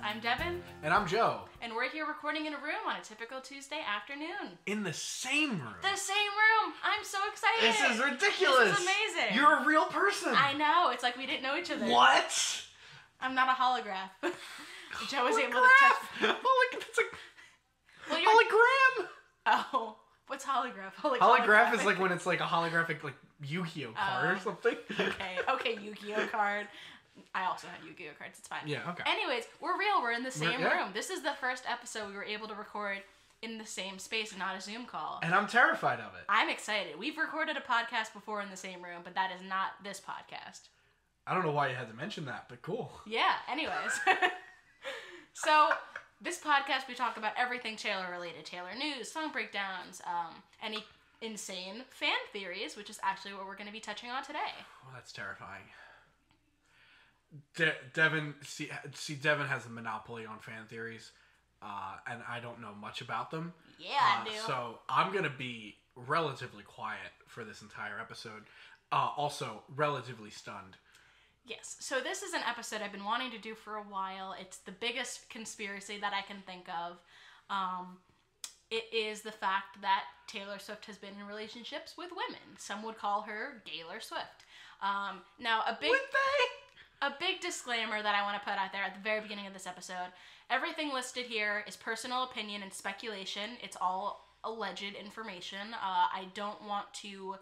I'm Devon. And I'm Joe. And we're here recording in a room on a typical Tuesday afternoon. In the same room. The same room! I'm so excited! This is ridiculous! This is amazing! You're a real person! I know, it's like we didn't know each other. What? I'm not a holograph. Joe was able to touch... Well, hologram! Oh, what's holograph? Holograph is like when it's like a holographic like Yu-Gi-Oh card or something. Okay, Yu-Gi-Oh card. I also have Yu-Gi-Oh cards, it's fine. Yeah, okay. Anyways, we're real, we're in the same room. This is the first episode we were able to record in the same space and not a Zoom call. And I'm terrified of it. I'm excited. We've recorded a podcast before in the same room, but that is not this podcast. I don't know why you had to mention that, but cool. Yeah, anyways. So, this podcast we talk about everything Taylor related. Taylor news, song breakdowns, any insane fan theories, which is actually what we're going to be touching on today. Well, that's terrifying. Devon has a monopoly on fan theories, and I don't know much about them. Yeah, I do. So I'm going to be relatively quiet for this entire episode. Also, relatively stunned. Yes. So this is an episode I've been wanting to do for a while. It's the biggest conspiracy that I can think of. It is the fact that Taylor Swift has been in relationships with women. Some would call her Gaylor Swift. Now, a big disclaimer that I want to put out there at the very beginning of this episode. Everything listed here is personal opinion and speculation. It's all alleged information. I don't want to,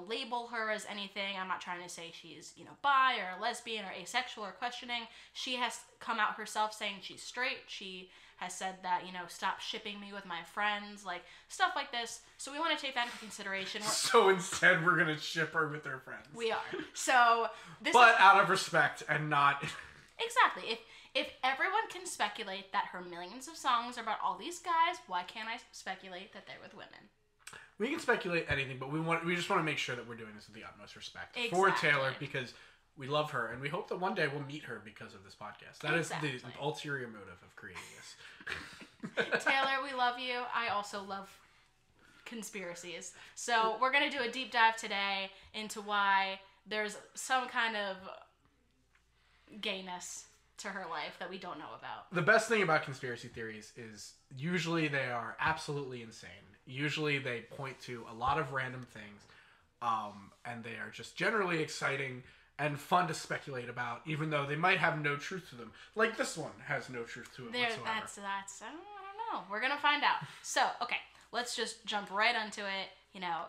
label her as anything. I'm not trying to say she's, bi or lesbian or asexual or questioning. She has come out herself saying she's straight. She has said that, stop shipping me with my friends, like stuff like this. So we want to take that into consideration. So instead we're going to ship her with her friends. We are. So this But out of respect and not... Exactly. If everyone can speculate that her millions of songs are about all these guys, why can't I speculate that they're with women? We can speculate anything, but we just want to make sure that we're doing this with the utmost respect for Taylor, because we love her, and we hope that one day we'll meet her because of this podcast. That is the ulterior motive of creating this. Taylor, we love you. I also love conspiracies. So we're going to do a deep dive today into why there's some kind of gayness to her life that we don't know about. The best thing about conspiracy theories is usually they are absolutely insane. Usually they point to a lot of random things, and they are just generally exciting and fun to speculate about, even though they might have no truth to them. Like this one has no truth to it whatsoever. That's I don't know. We're gonna find out. So, okay, let's just jump right onto it.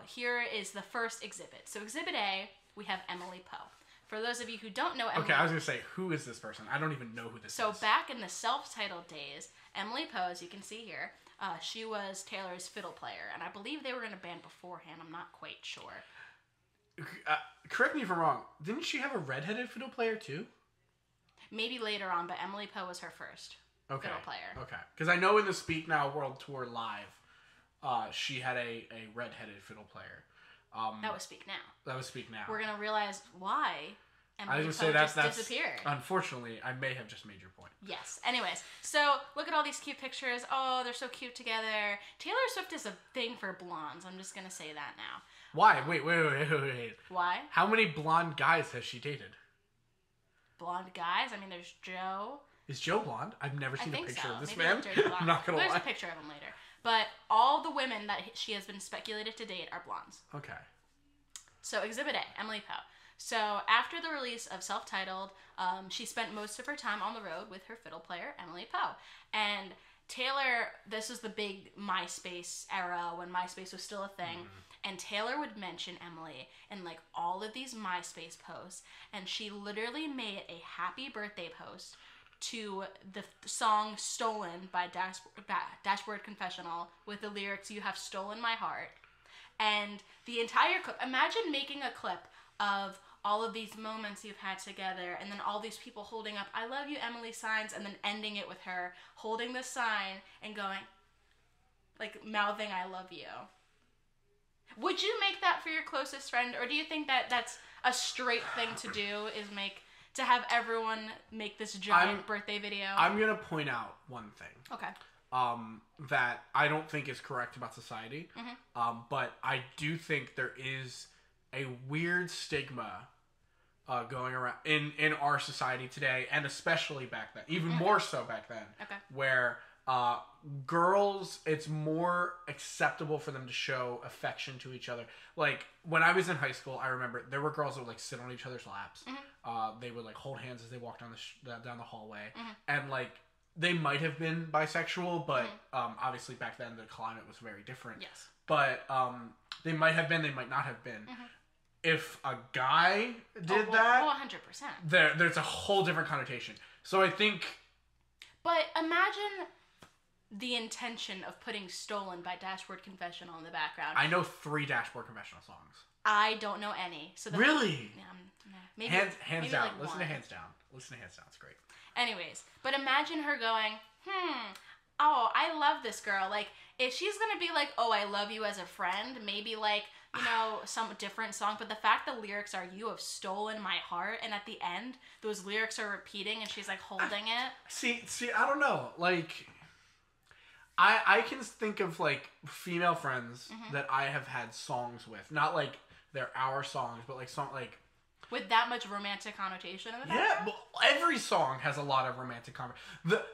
Here is the first exhibit. So Exhibit A, we have Emily Poe. For those of you who don't know Emily... Okay, I was going to say, who is this person? I don't even know who this is. So back in the self-titled days, Emily Poe, as you can see here, she was Taylor's fiddle player. And I believe they were in a band beforehand. I'm not quite sure. Correct me if I'm wrong. Didn't she have a redheaded fiddle player too? Maybe later on, but Emily Poe was her first fiddle player. Okay. Because I know in the Speak Now World Tour Live, she had a redheaded fiddle player. That was Speak Now. We're going to realize why Emily Poe just disappeared. Unfortunately, I may have just made your point. Yes. Anyways, so look at all these cute pictures. Oh, they're so cute together. Taylor Swift is a thing for blondes. I'm just going to say that now. Why? Wait. Why? How many blonde guys has she dated? Blonde guys? I mean, there's Joe. Is Joe blonde? I've never seen a picture of this Maybe man. I'm not going to lie. There's a picture of him later. But all the women that she has been speculated to date are blondes. Okay. So Exhibit A, Emily Poe. So after the release of Self-Titled, she spent most of her time on the road with her fiddle player, Emily Poe. And Taylor, this was the big MySpace era when MySpace was still a thing. And Taylor would mention Emily in like all of these MySpace posts. And she literally made a happy birthday post to the song Stolen by Dashboard Confessional with the lyrics, "You have stolen my heart." And the entire clip, imagine making a clip of all of these moments you've had together and then all these people holding up "I love you, Emily" signs and then ending it with her holding the sign and going, like mouthing "I love you." Would you make that for your closest friend, or do you think that that's a straight thing to do, to have everyone make this giant birthday video? I'm going to point out one thing. Okay. That I don't think is correct about society. But I do think there is a weird stigma going around in our society today, and especially back then, even more so back then, where girls, it's more acceptable for them to show affection to each other. Like, when I was in high school, I remember there were girls that would, like, sit on each other's laps. They would, like, hold hands as they walked down the hallway. And, like, they might have been bisexual, but obviously back then the climate was very different. Yes. But they might have been, they might not have been. If a guy did that... 100%. There's a whole different connotation. So I think... But imagine... the intention of putting Stolen by Dashboard Confessional in the background. I know 3 Dashboard Confessional songs. I don't know any. So really? Maybe, hands maybe down. Like Listen one. to Hands Down. Listen to Hands Down. It's great. Anyways, but imagine her going, oh, I love this girl. Like, if she's going to be like, oh, I love you as a friend, maybe like, you know, some different song. But the fact the lyrics are, you have stolen my heart. And at the end, those lyrics are repeating and she's like holding it. See, I don't know. Like... I can think of, like, female friends that I have had songs with. Not, like, they're our songs, but, like, with that much romantic connotation in the background? Yeah, well, every song has a lot of romantic connotation.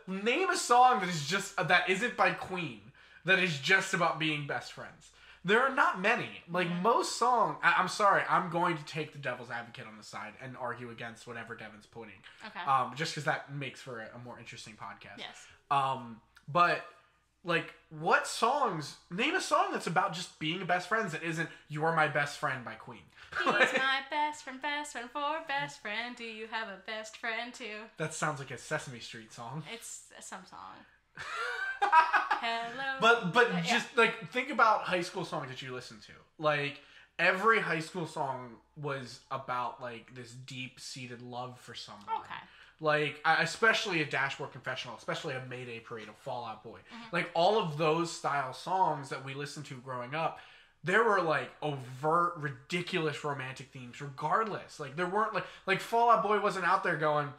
Name a song that is just... that isn't by Queen. That is just about being best friends. There are not many. Like, most songs... I'm sorry, I'm going to take the devil's advocate on the side and argue against whatever Devon's putting. Okay. Just because that makes for a more interesting podcast. Yes. But... like, what songs... name a song that's about just being best friends that isn't You Are My Best Friend by Queen. He's my best friend for best friend. Do you have a best friend too? That sounds like a Sesame Street song. It's some song. Hello. But just, like, think about high school songs that you listen to. Like, every high school song was about, like, this deep-seated love for someone. Okay. Like, especially a Dashboard Confessional, especially a Mayday Parade, a Fall Out Boy. Like, all of those style songs that we listened to growing up, there were, like, overt, ridiculous romantic themes regardless. Like, there weren't, like Fall Out Boy wasn't out there going,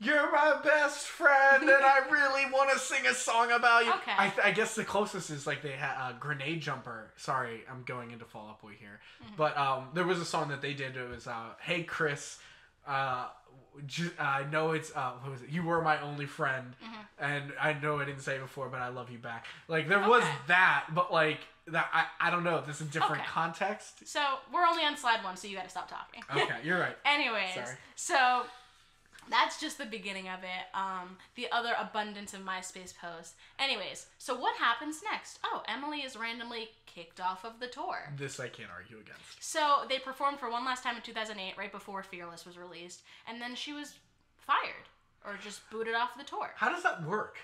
you're my best friend and I really want to sing a song about you. Okay. I guess the closest is, like, they had Grenade Jumper. Sorry, I'm going into Fall Out Boy here. But there was a song that they did. It was, Hey, Chris, I know it's what was it? You were my only friend, and I know I didn't say it before, but I love you back. Like, there was that, but like that, I don't know. This is a different context. So we're only on slide 1, so you got to stop talking. Okay, you're right. Anyways, sorry. So that's just the beginning of it. The other abundance of MySpace posts. Anyways, so what happens next? Oh, Emily is randomly kicked off of the tour. This I can't argue against. So they performed for one last time in 2008, right before Fearless was released, and then she was fired or just booted off the tour. How does that work?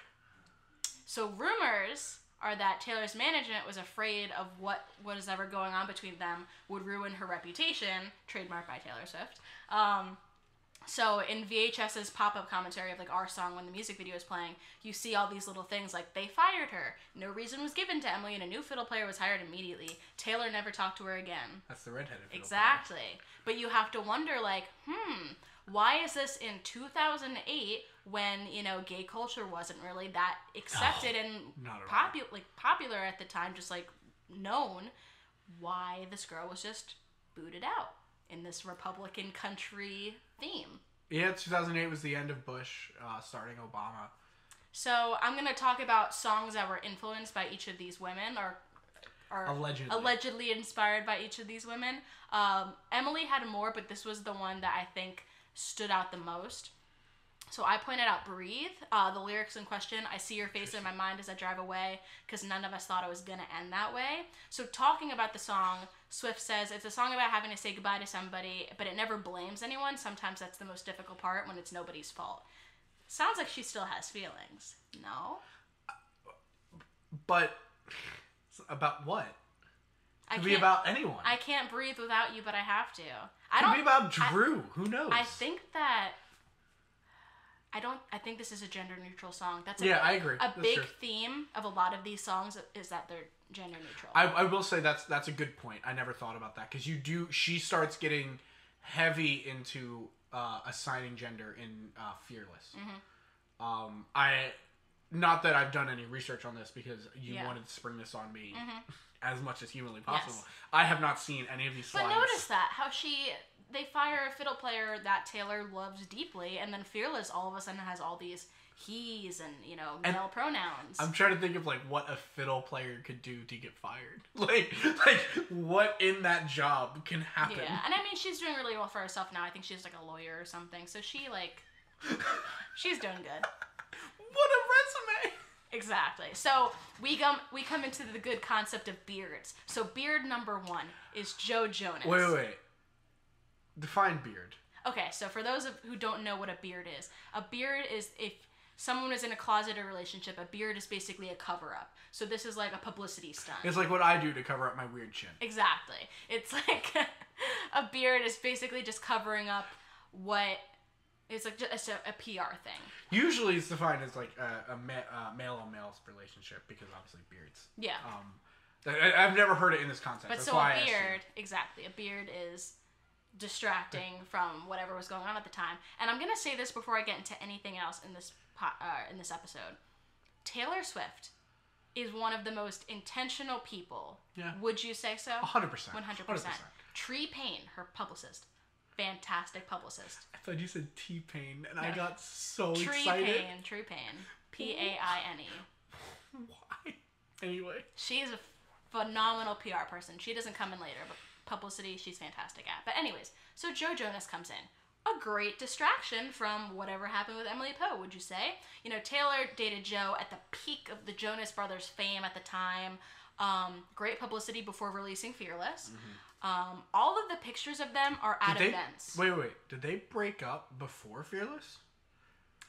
So rumors are that Taylor's management was afraid of what is ever going on between them would ruin her reputation, trademarked by Taylor Swift. So in VHS's pop-up commentary of, like, our song when the music video is playing, you see all these little things like, they fired her, no reason was given to Emily, and a new fiddle player was hired immediately. Taylor never talked to her again. That's the redheaded fiddle Exactly. Player. But you have to wonder, like, why is this in 2008 when, you know, gay culture wasn't really that accepted and popular at the time, just, like, known, why this girl was just booted out in this Republican country theme. Yeah, 2008 was the end of Bush, starting Obama. So I'm going to talk about songs that were influenced by each of these women, or allegedly inspired by each of these women. Emily had more, but this was the one that I think stood out the most. So I pointed out Breathe, the lyrics in question, I see your face in my mind as I drive away, because none of us thought it was going to end that way. So talking about the song, Swift says, it's a song about having to say goodbye to somebody, but it never blames anyone. Sometimes that's the most difficult part, when it's nobody's fault. Sounds like she still has feelings. No? But about what? It could be about anyone. I can't breathe without you, but I have to. It could be about Drew. Who knows? I think that... I think this is a gender-neutral song. That's I agree. That's big true. Theme of a lot of these songs is that they're gender-neutral. I will say that's a good point. I never thought about that, because she starts getting heavy into assigning gender in Fearless. not that I've done any research on this because you Yeah. wanted to spring this on me Mm-hmm. as much as humanly possible. Yes. I have not seen any of these slides. But notice that how they fire a fiddle player that Taylor loves deeply, and then Fearless all of a sudden has all these he's and male pronouns. I'm trying to think of like what a fiddle player could do to get fired. Like what in that job can happen. Yeah, and I mean she's doing really well for herself now. I think she's like a lawyer or something, so she's doing good. What a resume! Exactly. So we come into the good concept of beards. So beard number 1 is Joe Jonas. Wait. Define beard. Okay, so for those who don't know what a beard is if someone is in a closeted relationship, a beard is basically a cover-up. So this is like a publicity stunt. It's like what I do to cover up my weird chin. Exactly. It's like a beard is basically just covering up what is like just a PR thing. Usually it's defined as like a male-on-male relationship because obviously beards. Yeah. I've never heard it in this context. But That's so why a beard, exactly. A beard is distracting from whatever was going on at the time. And I'm gonna say this before I get into anything else in this episode. Taylor Swift is one of the most intentional people. Yeah. Would you say so? 100%. 100%. Tree Payne, her publicist, fantastic publicist. I thought you said T-Pain, and No. I got so Tree excited. Payne, Paine. Why? Anyway. She's a phenomenal PR person. She doesn't come in later, but publicity she's fantastic at. But anyways, so Joe Jonas comes in. A great distraction from whatever happened with Emily Poe, would you say? Taylor dated Joe at the peak of the Jonas Brothers' fame at the time. Great publicity before releasing Fearless. Mm-hmm. All of the pictures of them are at events. Wait. Did they break up before Fearless?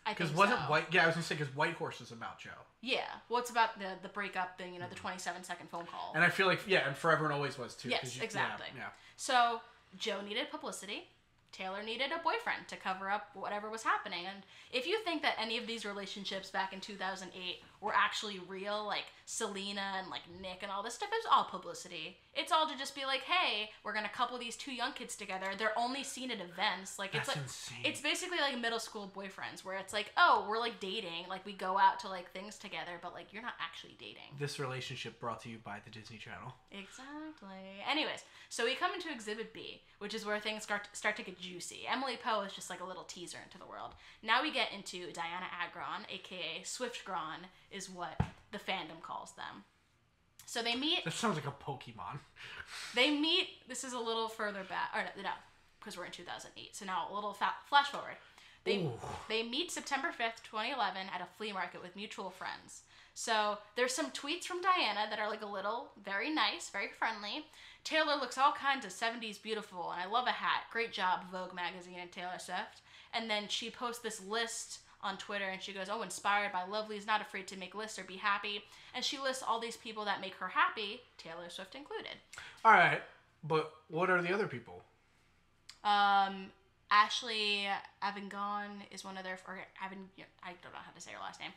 I think so. Because wasn't White... Yeah, I was going to say, because White Horse is about Joe. Yeah. Well, it's about the breakup thing, the 27-second phone call. And I feel like, and Forever and Always was, too. Yes, exactly. Yeah. So, Joe needed publicity. Taylor needed a boyfriend to cover up whatever was happening. And if you think that any of these relationships back in 2008 were actually real, like Selena and like Nick and all this stuff, it was all publicity. It's all to just be like, hey, we're gonna couple these 2 young kids together. They're only seen at events. Like That's it's like insane. It's basically like middle school boyfriends where it's like, oh, we're like dating, like we go out to like things together, but like you're not actually dating. This relationship brought to you by the Disney Channel. Exactly. Anyways, so we come into Exhibit B, which is where things start to get juicy. Emily Poe is just like a little teaser into the world. Now we get into Dianna Agron, aka Swiftgron, is what the fandom calls them. So they meet. That sounds like a Pokemon. They meet. This is a little further back, or no, because we're in 2008. So now a little flash forward. They meet September 5th, 2011, at a flea market with mutual friends. So there's some tweets from Dianna that are like a little very nice, very friendly. Taylor looks all kinds of 70s beautiful, and I love a hat. Great job, Vogue magazine and Taylor Swift. And then she posts this list on Twitter, and she goes, oh, inspired by lovelies, not afraid to make lists or be happy. And she lists all these people that make her happy, Taylor Swift included. All right, but what are the other people? Ashley Avignon is one of their, I don't know how to say her last name.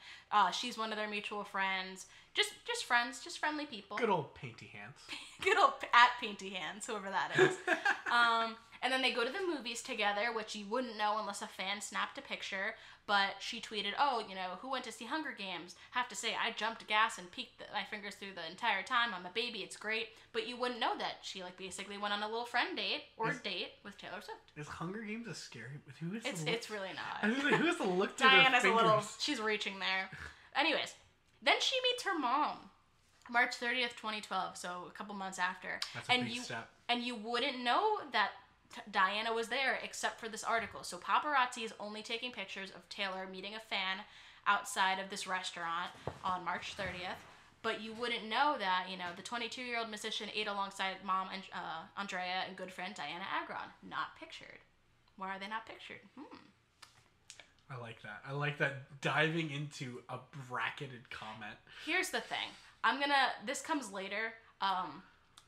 She's one of their mutual friends. Just friends, just friendly people. Good old painty hands. Good old at painty hands, whoever that is. And then they go to the movies together, which you wouldn't know unless a fan snapped a picture. But she tweeted, oh, who went to see Hunger Games? Have to say, I jumped gas and peeked my fingers through the entire time. I'm a baby. It's great. But you wouldn't know that she basically went on a little friend date date with Taylor Swift. Is Hunger Games a scary? Who is It's really not. I was like, who has to look through their fingers? She's reaching there. Anyways, then she meets her mom, March 30th, 2012. So a couple months after. That's a big step. And you wouldn't know that Dianna was there except for this article. So paparazzi is only taking pictures of Taylor meeting a fan outside of this restaurant on March 30th. But you wouldn't know that, the 22-year-old musician ate alongside mom and Andrea and good friend Dianna Agron. Not pictured. Why are they not pictured? I like that. I like that diving into a bracketed comment. Here's the thing. This comes later,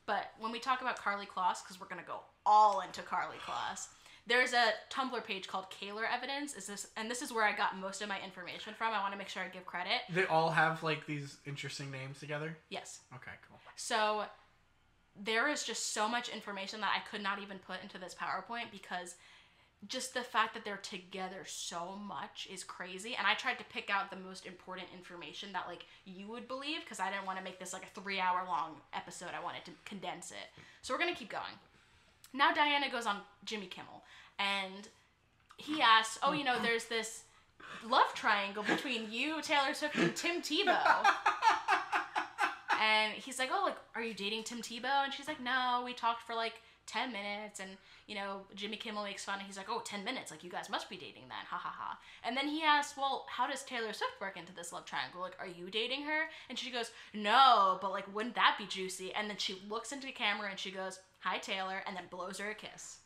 but when we talk about Karlie Kloss, because we're going to go all into Karlie Kloss, there's a Tumblr page called Kaylor Evidence. This is where I got most of my information from. I want to make sure I give credit. They all have these interesting names together? Yes. Okay, cool. So there is just so much information that I could not even put into this PowerPoint because just the fact that they're together so much is crazy. And I tried to pick out the most important information that, like, you would believe, because I didn't want to make this, like, a 3-hour long episode. I wanted to condense it. So we're going to keep going. Now Dianna goes on Jimmy Kimmel, and he asks, oh, you know, there's this love triangle between you, Taylor Swift, and Tim Tebow. And he's like, oh, like, are you dating Tim Tebow? And she's like, no, we talked for, like, 10 minutes, and, you know, Jimmy Kimmel makes fun, and he's like, oh, 10 minutes, like, you guys must be dating then, ha ha ha. And then he asks, well, how does Taylor Swift work into this love triangle? Like, are you dating her? And she goes, no, but, like, wouldn't that be juicy? And then she looks into the camera, and she goes, hi, Taylor, and then blows her a kiss.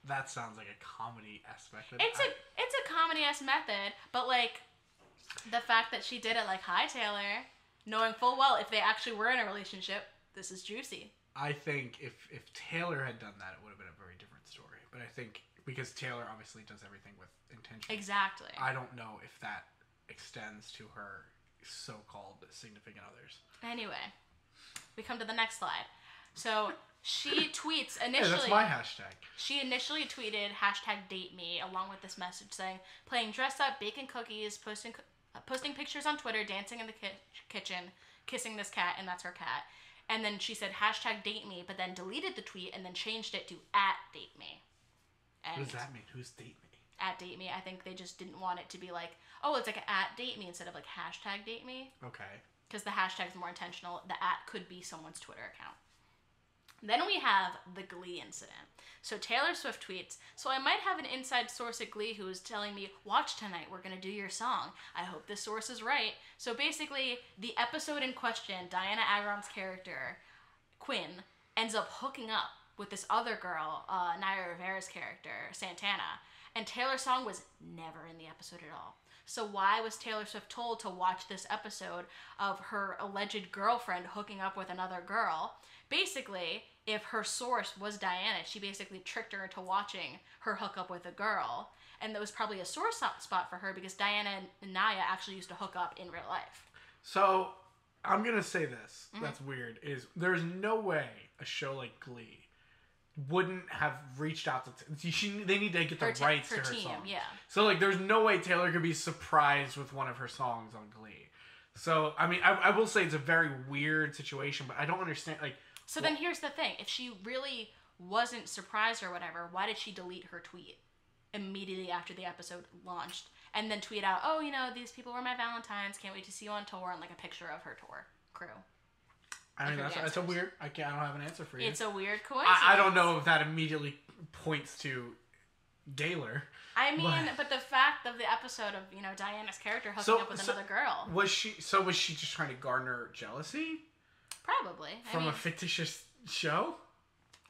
That sounds like a comedy-esque method. It's a comedy-esque method, but, like, the fact that she did it, like, hi, Taylor, knowing full well if they actually were in a relationship, this is juicy. I think if Taylor had done that, it would have been a very different story. But I think because Taylor obviously does everything with intention. Exactly. I don't know if that extends to her so-called significant others. Anyway, we come to the next slide. So she tweets initially. Yeah, that's my hashtag. She initially tweeted #DateMe along with this message saying, playing dress up, baking cookies, posting pictures on Twitter, dancing in the kitchen, kissing this cat, and that's her cat. And then she said #DateMe, but then deleted the tweet and then changed it to @DateMe. And what does that mean? Who's date me? @DateMe. I think they just didn't want it to be like, oh, it's like @DateMe instead of like #DateMe. Okay. Because the hashtag's more intentional. The @ could be someone's Twitter account. Then we have the Glee incident. So Taylor Swift tweets, so I might have an inside source at Glee who is telling me, watch tonight, we're going to do your song. I hope this source is right. So basically, the episode in question, Dianna Agron's character, Quinn, ends up hooking up with this other girl, Naya Rivera's character, Santana. And Taylor's song was never in the episode at all. So why was Taylor Swift told to watch this episode of her alleged girlfriend hooking up with another girl? Basically, if her source was Dianna, she basically tricked her into watching her hook up with a girl. And that was probably a sore spot for her because Dianna and Naya actually used to hook up in real life. So, I'm going to say this. That's weird. Is there's no way a show like Glee wouldn't have reached out to... they need to get the rights to her team, song. Yeah. So, like, there's no way Taylor could be surprised with one of her songs on Glee. So, I mean, I will say it's a very weird situation, but I don't understand, like... So then here's the thing. If she really wasn't surprised or whatever, why did she delete her tweet immediately after the episode launched and then tweet out, oh, you know, these people were my Valentines, can't wait to see you on tour, and like a picture of her tour crew? I mean, that's a weird... I don't have an answer for you. It's a weird coincidence. I don't know if that immediately points to Gaylor. I mean, but the fact of the episode of, you know, Diana's character hooking up with another girl. Was she just trying to garner jealousy? Probably. From a fictitious show?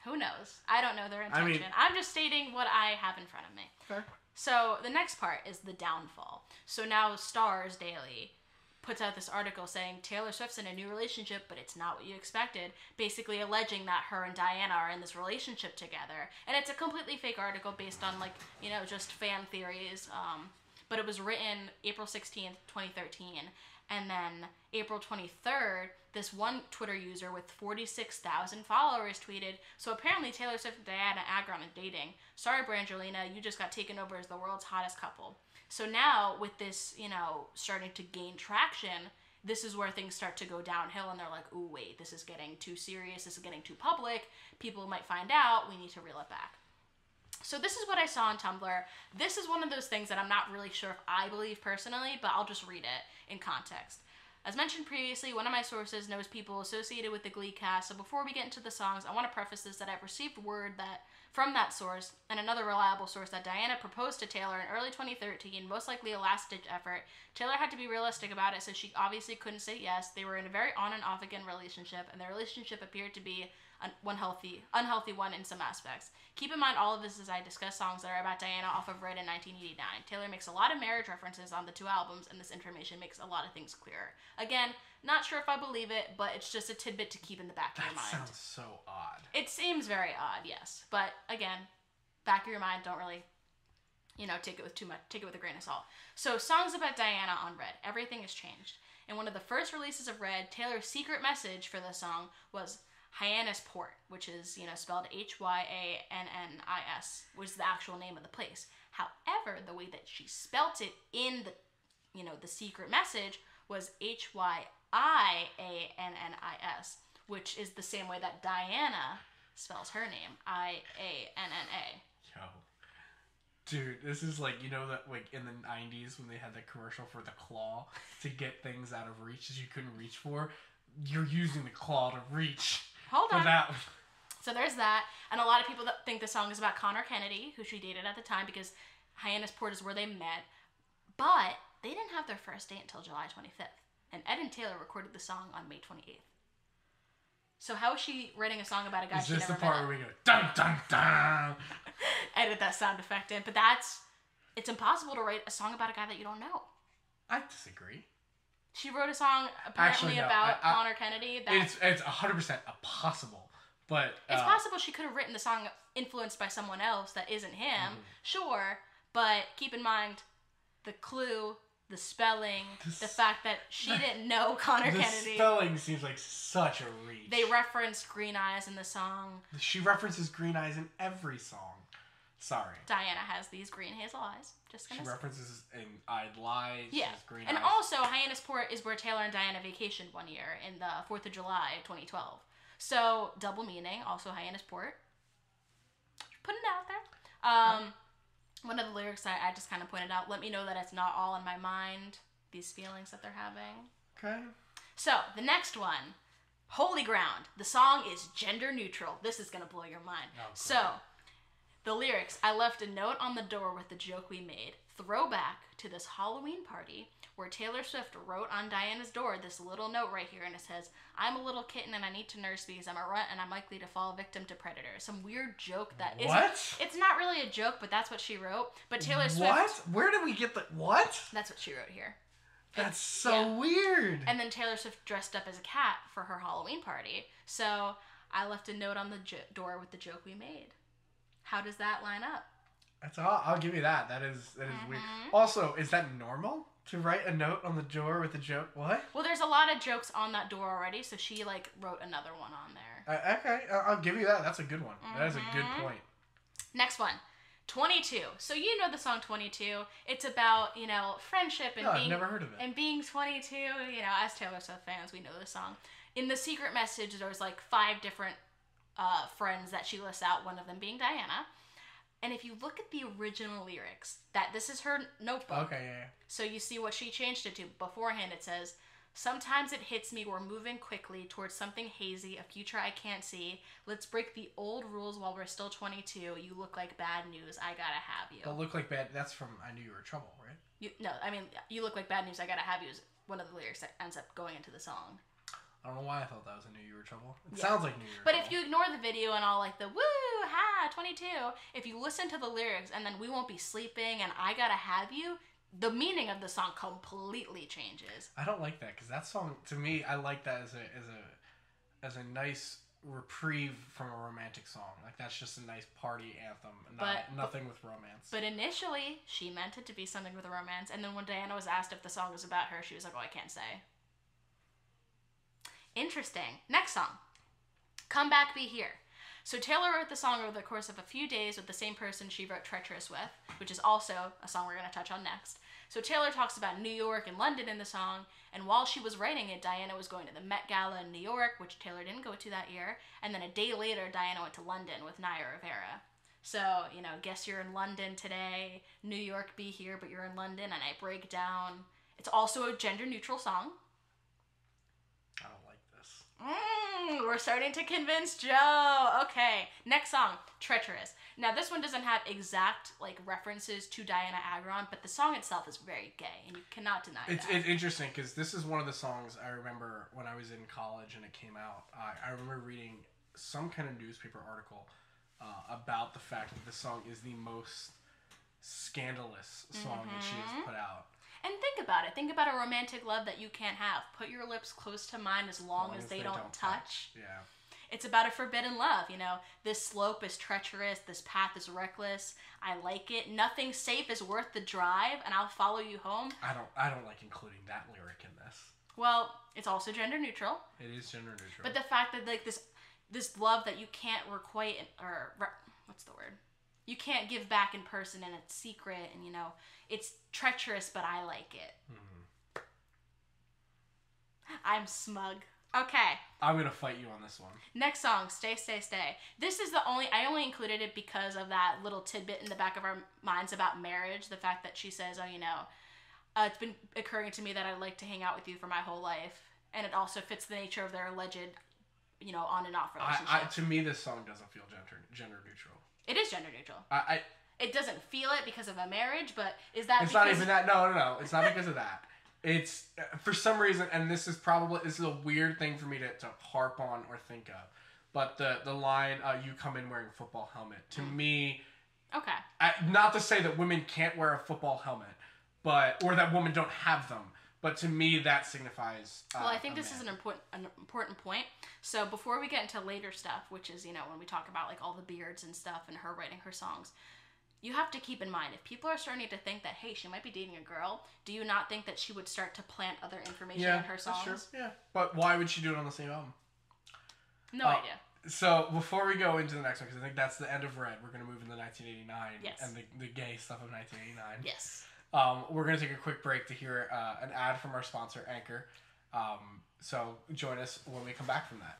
Who knows? I don't know their intention. I'm just stating what I have in front of me. Okay. So the next part is the downfall. So now Stars Daily puts out this article saying Taylor Swift's in a new relationship, but it's not what you expected, basically alleging that her and Dianna are in this relationship together. And it's a completely fake article based on, like, you know, just fan theories. But it was written April 16th, 2013. And then April 23rd, this one Twitter user with 46,000 followers tweeted, so apparently Taylor Swift and Dianna Agron are dating. Sorry, Brangelina, you just got taken over as the world's hottest couple. So now, with this, you know, starting to gain traction, this is where things start to go downhill, and they're like, ooh, wait, this is getting too serious, this is getting too public, people might find out, we need to reel it back. So this is what I saw on Tumblr. This is one of those things that I'm not really sure if I believe personally, but I'll just read it in context. As mentioned previously, one of my sources knows people associated with the Glee cast, so before we get into the songs, I want to preface this that I've received word that from that source, and another reliable source, that Dianna proposed to Taylor in early 2013, most likely a last-ditch effort. Taylor had to be realistic about it, so she obviously couldn't say yes. They were in a very on and off again relationship, and their relationship appeared to be an unhealthy one in some aspects. Keep in mind all of this as I discuss songs that are about Dianna off of Red in 1989. Taylor makes a lot of marriage references on the two albums, and this information makes a lot of things clearer. Again, not sure if I believe it, but it's just a tidbit to keep in the back of your mind. That sounds so odd. It seems very odd, yes. But again, back of your mind, don't really, you know, take it with a grain of salt. So, songs about Dianna on Red. Everything has changed. In one of the first releases of Red, Taylor's secret message for the song was, Hyannisport, which is, spelled Hyannis, was the actual name of the place. However, the way that she spelt it in the secret message was Hyannis, which is the same way that Dianna spells her name, Ianna. Yo. Dude, this is like, that like in the 90s when they had that commercial for the claw to get things out of reach that you couldn't reach for. You're using the claw to reach. Hold on. That. So there's that. And a lot of people that think the song is about Conor Kennedy, who she dated at the time, because Hyannisport is where they met. But they didn't have their first date until July 25th. And Ed and Taylor recorded the song on May 28th. So how is she writing a song about a guy she never met? Is this the part where we go, dun, dun, dun? Edit that sound effect in. But it's impossible to write a song about a guy that you don't know. I disagree. She wrote a song apparently about Conor Kennedy. It's 100% possible. But it's possible she could have written the song influenced by someone else that isn't him. Sure. But keep in mind the clue, the spelling, the fact that she didn't know Conor Kennedy. The spelling seems like such a reach. They referenced green eyes in the song. She references green eyes in every song. Sorry. Dianna has these green hazel eyes. She references in I'd Lie. Yeah. Green and eyes. Also, Hyannisport is where Taylor and Dianna vacationed one year in the 4th of July, 2012. So, double meaning. Also, Hyannisport. Putting it out there. One of the lyrics I just kind of pointed out, let me know that it's not all in my mind, these feelings that they're having. Okay. So, the next one, Holy Ground. The song is gender neutral. This is going to blow your mind. Oh, cool. So, the lyrics, I left a note on the door with the joke we made. Throwback to this Halloween party where Taylor Swift wrote on Diana's door this little note right here, and it says, I'm a little kitten and I need to nurse because I'm a runt and I'm likely to fall victim to predators. Some weird joke that isn't... What? It's not really a joke, but that's what she wrote. But Taylor Swift... What? Where did we get the... What? That's what she wrote here. That's so weird. And then Taylor Swift dressed up as a cat for her Halloween party. So I left a note on the door with the joke we made. How does that line up? That's all. I'll give you that. That is weird. Also, is that normal to write a note on the door with a joke? What? Well, there's a lot of jokes on that door already, so she wrote another one on there. Okay, I'll give you that. That's a good one. That is a good point. Next one, 22. So you know the song 22. It's about friendship and being. I've never heard of it. And being 22. As Taylor Swift fans, we know the song. In the secret message, there's 5 different friends that she lists out, one of them being Dianna. And if you look at the original lyrics, this is her notebook. Okay, yeah. So you see what she changed it to. Beforehand, it says, sometimes it hits me we're moving quickly towards something hazy, a future I can't see. Let's break the old rules while we're still 22. You look like bad news, I gotta have you. But look like bad, that's from I Knew You Were Trouble, right? You look like bad news, I gotta have you is one of the lyrics that ends up going into the song. I don't know why I thought that was I Knew You Were Trouble. It sounds like Knew You Were But Trouble. if you ignore the video and all the woo, ha, 22, if you listen to the lyrics and then we won't be sleeping and I gotta have you, the meaning of the song completely changes. I don't like that because that song, to me, I like that as a nice reprieve from a romantic song. That's just a nice party anthem, nothing with romance. But initially, she meant it to be something with a romance, and then when Dianna was asked if the song was about her, she was like, oh, I can't say. Interesting. Next song. Come Back, Be Here. So Taylor wrote the song over the course of a few days with the same person she wrote Treacherous with, which is also a song we're going to touch on next. So Taylor talks about New York and London in the song, and while she was writing it, Dianna was going to the Met Gala in New York, which Taylor didn't go to that year, and then a day later, Dianna went to London with Naya Rivera. So, guess you're in London today, New York, be here, but you're in London, and I break down. It's also a gender-neutral song. I don't like this. We're starting to convince Joe. Okay, next song, Treacherous. Now, this one doesn't have exact, references to Dianna Agron, but the song itself is very gay, and you cannot deny that. It's interesting, because this is one of the songs I remember when I was in college and it came out. I remember reading some kind of newspaper article about the fact that this song is the most scandalous song that she has put out. And think about it. Think about a romantic love that you can't have. Put your lips close to mine as long as they don't touch. Yeah. It's about a forbidden love, This slope is treacherous. This path is reckless. I like it. Nothing safe is worth the drive, and I'll follow you home. I don't like including that lyric in this. Well, it's also gender neutral. It is gender neutral. But the fact that this, this love that you can't requite, what's the word? You can't give back in person, and it's secret, and, you know, it's treacherous, but I like it. Mm-hmm. I'm smug. Okay. I'm going to fight you on this one. Next song, Stay, Stay, Stay. This is I only included it because of that little tidbit in the back of our minds about marriage. The fact that she says, oh, you know, it's been occurring to me that I'd like to hang out with you for my whole life. And it also fits the nature of their alleged, you know, on and off relationship. To me, this song doesn't feel gender neutral. It is gender neutral. It doesn't feel it because of a marriage, but is that It's not even that. No. It's not because of that. It's, for some reason, and this is a weird thing for me to harp on or think of, but the line, you come in wearing a football helmet, to me... Okay. Not to say that women can't wear a football helmet, or that women don't have them, but to me that signifies well, I think this is an important point. So before we get into later stuff, which is, you know, when we talk about like all the beards and stuff and her writing her songs, you have to keep in mind, if people are starting to think that, hey, she might be dating a girl, do you not think that she would start to plant other information in her songs? That's true. Yeah, but why would she do it on the same album? No idea. So before we go into the next one, because I think that's the end of Red, we're going to move into 1989 and the gay stuff of 1989. Yes. We're going to take a quick break to hear an ad from our sponsor, Anchor. So join us when we come back from that.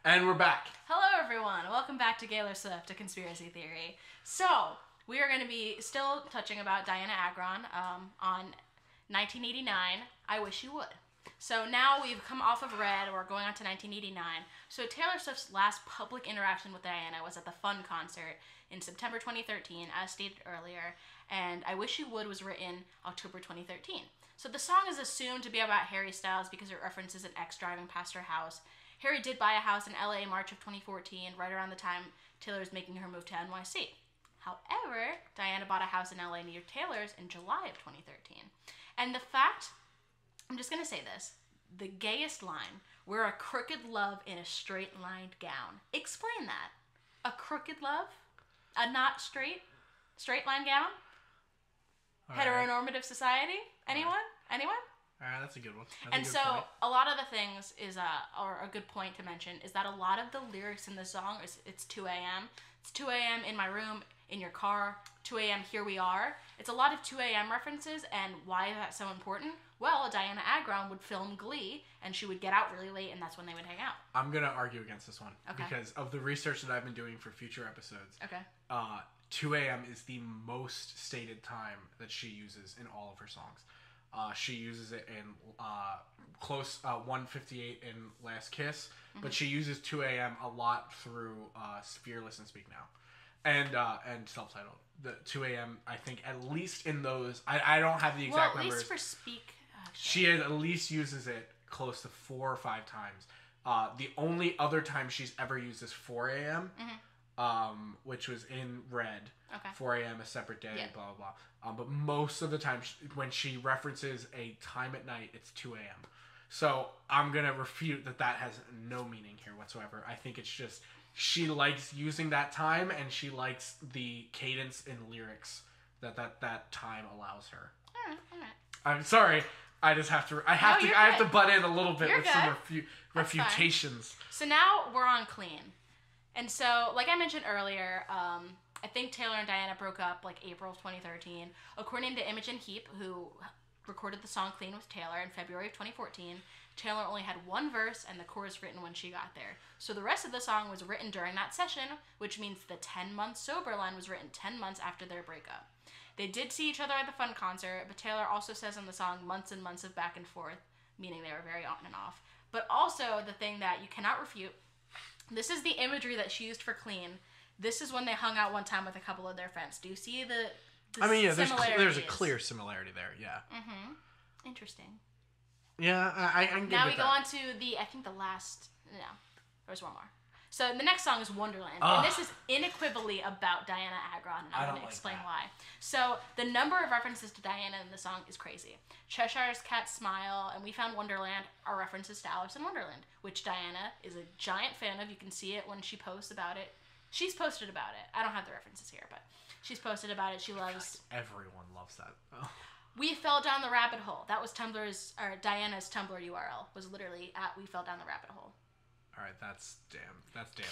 And we're back. Hello, everyone. Welcome back to Gaylor Swift, a conspiracy theory. So, we are going to be still touching about Dianna Agron on 1989, I Wish You Would. So now we've come off of Red, we're going on to 1989. So Taylor Swift's last public interaction with Dianna was at the Fun concert in September 2013, as stated earlier, and I Wish You Would was written October 2013. So the song is assumed to be about Harry Styles because it references an ex driving past her house. Harry did buy a house in LA in March of 2014, right around the time Taylor was making her move to NYC. However, Dianna bought a house in LA near Taylor's in July of 2013. And the fact, I'm just going to say this, the gayest line, we're a crooked love in a straight-lined gown. Explain that. A crooked love? A not straight-line gown? All heteronormative right. Society? Anyone? Right. Anyone? All right, that's a good one. A lot of the things is, or a good point to mention, is that a lot of the lyrics in the song, it's 2 a.m. It's 2 a.m. in my room, in your car, 2 a.m. here we are. It's a lot of 2 a.m. references, and why is that so important? Well, Dianna Agron would film Glee, and she would get out really late, and that's when they would hang out. I'm going to argue against this one. Okay. Because of the research that I've been doing for future episodes. Okay. 2 a.m. is the most stated time that she uses in all of her songs. She uses it in close 158 in Last Kiss, but she uses 2 a.m. a lot through Fearless and Speak Now, and self-titled. The 2 a.m. I think at least in those, I don't have the exact numbers. At least for Speak, she at least uses it close to 4 or 5 times. The only other time she's ever used is 4 a.m. Which was in Red. Okay. 4 a.m. a separate day, blah, blah, blah. But most of the time, when she references a time at night, it's 2 a.m. So I'm going to refute that has no meaning here whatsoever. I think it's just she likes using that time, and she likes the cadence in lyrics that time allows her. All right. I'm sorry. I just have to. I have to butt in a little bit with some refutations. So now we're on Clean. And so, like I mentioned earlier, I think Taylor and Dianna broke up like April of 2013. According to Imogen Heap, who recorded the song Clean with Taylor in February of 2014, Taylor only had one verse and the chorus written when she got there. So the rest of the song was written during that session, which means the 10-month sober line was written 10 months after their breakup. They did see each other at the Fun concert, but Taylor also says in the song months and months of back and forth, meaning they were very on and off. But also, the thing that you cannot refute, this is the imagery that she used for Clean. This is when they hung out one time with a couple of their friends. Do you see the there's a clear similarity there, yeah. Mm-hmm. Interesting. Yeah, I can get now we go on to the last... No, there's one more. So the next song is Wonderland. And this is unequivocally about Dianna Agron, and I'm going to explain why. So the number of references to Dianna in the song is crazy. Cheshire's Cat Smile and We Found Wonderland are references to Alice in Wonderland, which Dianna is a giant fan of. You can see it when she posts about it. She's posted about it. I don't have the references here, but she's posted about it. She loves... Everyone loves that. Oh. We Fell Down the Rabbit Hole. That was Dianna's Tumblr URL. Was literally at We Fell Down the Rabbit Hole. All right, that's damning.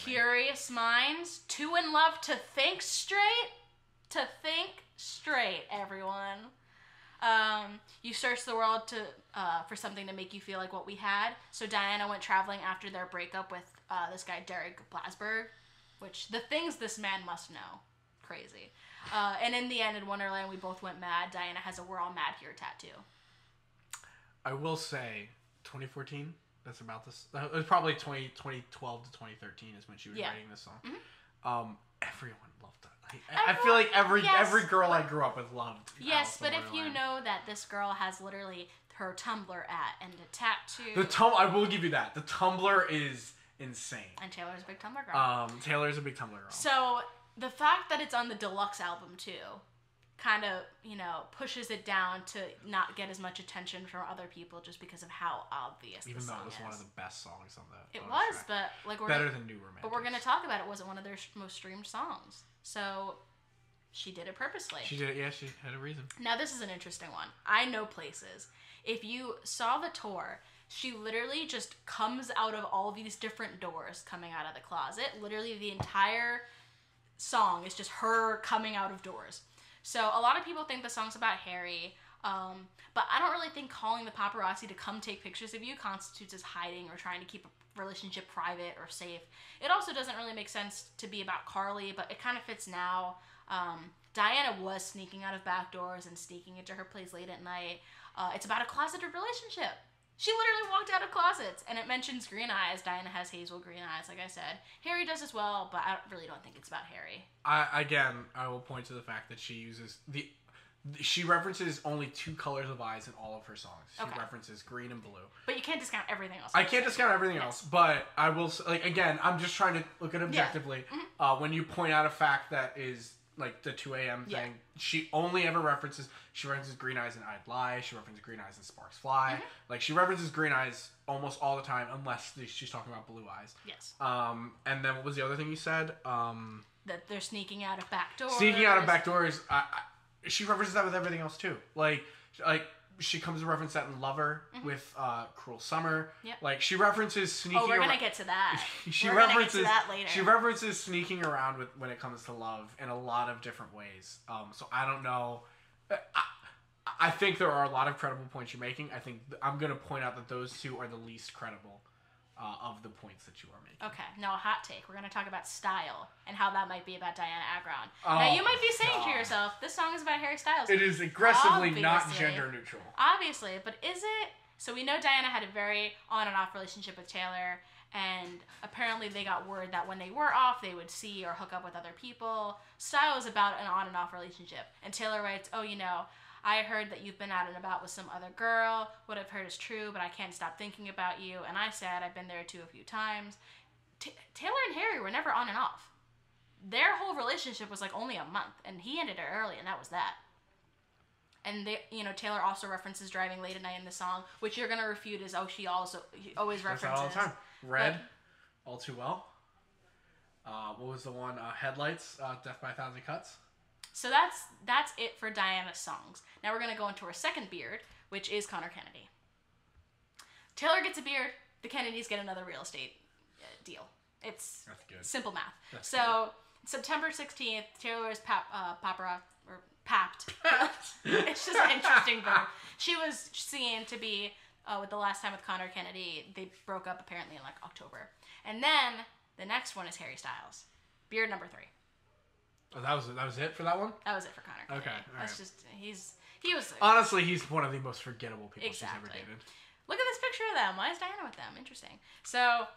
Curious Minds, Too in Love to Think Straight. To think straight, everyone. You search the world for something to make you feel like what we had. So Dianna went traveling after their breakup with this guy Derek Blasberg, which the things this man must know, crazy. And in the end, in Wonderland, we both went mad. Dianna has a "We're All Mad Here" tattoo. I will say, 2014. That's about this. It was probably 2012 to 2013 is when she was writing this song. Mm-hmm. Everyone loved that. I feel like every girl I grew up with loved. Yes, but if you know that this girl has literally her Tumblr and a tattoo. I will give you that. The Tumblr is insane. And Taylor's a big Tumblr girl. Taylor's a big Tumblr girl. So the fact that it's on the deluxe album too, kind of, pushes it down to not get as much attention from other people just because of how obvious Even the song though it was is. one of the best songs on the It was, track. But better than New Romantics. But we're gonna talk about it. Wasn't one of their most streamed songs. So she did it purposely. She did it. Yeah, she had a reason. Now this is an interesting one. I know places. If you saw the tour, she literally just comes out of all these different doors coming out of the closet. Literally the entire song is just her coming out of doors. So a lot of people think the song's about Harry, but I don't really think calling the paparazzi to come take pictures of you constitutes as hiding or trying to keep a relationship private or safe. It also doesn't really make sense to be about Karlie, but it kind of fits now. Dianna was sneaking out of back doors and sneaking into her place late at night. It's about a closeted relationship. She literally walked out of closets, and it mentions green eyes. Dianna has hazel green eyes, like I said. Harry does as well, but I really don't think it's about Harry. I will point to the fact that she references only 2 colors of eyes in all of her songs. She references green and blue. But you can't discount everything else. I can't discount everything else, but I will, again, I'm just trying to look at it objectively. Yeah. Mm-hmm. When you point out a fact that is, like, the 2 a.m. thing, she only ever references green eyes in I'd Lie, she references green eyes in Sparks Fly. Mm-hmm. Like, she references green eyes almost all the time, unless she's talking about blue eyes. Yes. And then what was the other thing you said? That they're sneaking out of back doors. Sneaking out of back doors. She references that with everything else too. Like she comes to reference that in Lover with Cruel Summer. Yep. Like she references sneaking. Oh, we're gonna get to that. We're gonna get to that later. She references sneaking around when it comes to love in a lot of different ways. So I don't know. I think there are a lot of credible points you're making. I think I'm gonna point out that those 2 are the least credible of the points that you are making. Okay, now a hot take. We're going to talk about style and how that might be about Dianna Agron. Now, you might be saying to yourself, this song is about Harry Styles. It is aggressively not gender neutral. Obviously, but is it? So we know Dianna had a very on and off relationship with Taylor, and apparently they got word that when they were off, they would see or hook up with other people. Style is about an on and off relationship. And Taylor writes, I heard that you've been out and about with some other girl. What I've heard is true, but I can't stop thinking about you. And I said, I've been there too a few times. Taylor and Harry were never on and off. Their whole relationship was like only a month, and he ended it early, and that was that. And Taylor also references driving late at night in the song, which you're gonna refute is she always references. That's all the time. Red, All Too Well. What was the one? Headlights, Death by a Thousand Cuts. So that's it for Dianna's songs. Now we're going to go into her second beard, which is Conor Kennedy. Taylor gets a beard. The Kennedys get another real estate deal. It's simple math. That's good. September 16th, Taylor is papped. It's just an interesting verb. She was seen to be, with the last time with Conor Kennedy, they broke up apparently in like October. And then the next one is Harry Styles. Beard number 3. Oh, that was it for that one? That was it for Conor Kennedy. Okay, all right. That's just, he was... Honestly, he's one of the most forgettable people she's ever dated. Look at this picture of them. Why is Dianna with them? Interesting. So,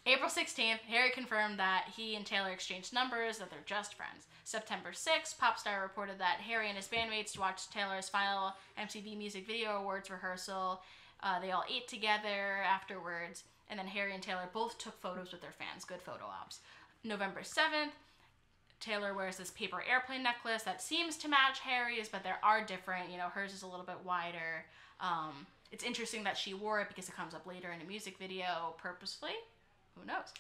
April 16th, Harry confirmed that he and Taylor exchanged numbers, that they're just friends. September 6th, Popstar reported that Harry and his bandmates watched Taylor's final MTV Music Video Awards rehearsal. They all ate together afterwards, and then Harry and Taylor both took photos with their fans. Good photo ops. November 7th, Taylor wears this paper airplane necklace that seems to match Harry's, but there are different. Hers is a little bit wider. It's interesting that she wore it because it comes up later in a music video purposefully. Who knows?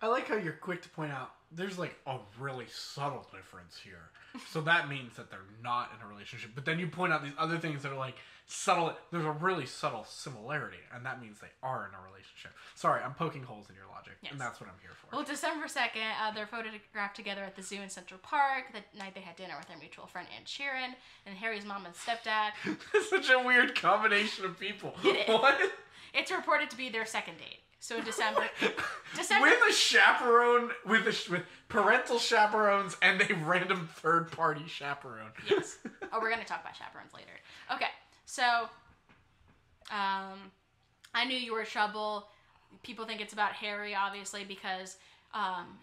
I like how you're quick to point out there's like a really subtle difference here. So that means that they're not in a relationship. But then you point out these other things that are like subtle. There's a really subtle similarity, and that means they are in a relationship. Sorry, I'm poking holes in your logic, and that's what I'm here for. Well, December 2nd, they're photographed together at the zoo in Central Park. The night they had dinner with their mutual friend Ann Sheeran and Harry's mom and stepdad. It's such a weird combination of people. It is. What? It's reported to be their second date. So in December, with a chaperone, with parental chaperones and a random third party chaperone. Yes. Oh, we're gonna talk about chaperones later. Okay, so I knew you were trouble. People think it's about Harry, obviously, because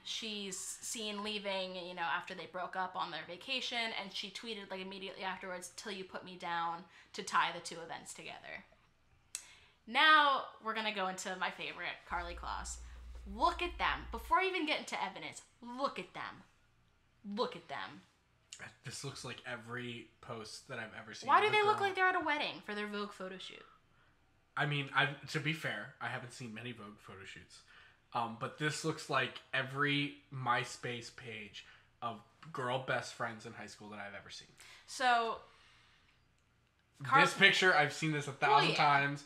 she's seen leaving, you know, after they broke up on their vacation, and she tweeted like immediately afterwards, "Till you put me down," to tie the two events together. Now, we're going to go into my favorite, Karlie Kloss. Look at them. Before I even get into evidence, look at them. Look at them. This looks like every post that I've ever seen. Why do they look like they're at a wedding for their Vogue photo shoot? I mean, to be fair, I haven't seen many Vogue photo shoots. But this looks like every MySpace page of girl best friends in high school that I've ever seen. So, this picture, I've seen this 1,000 times.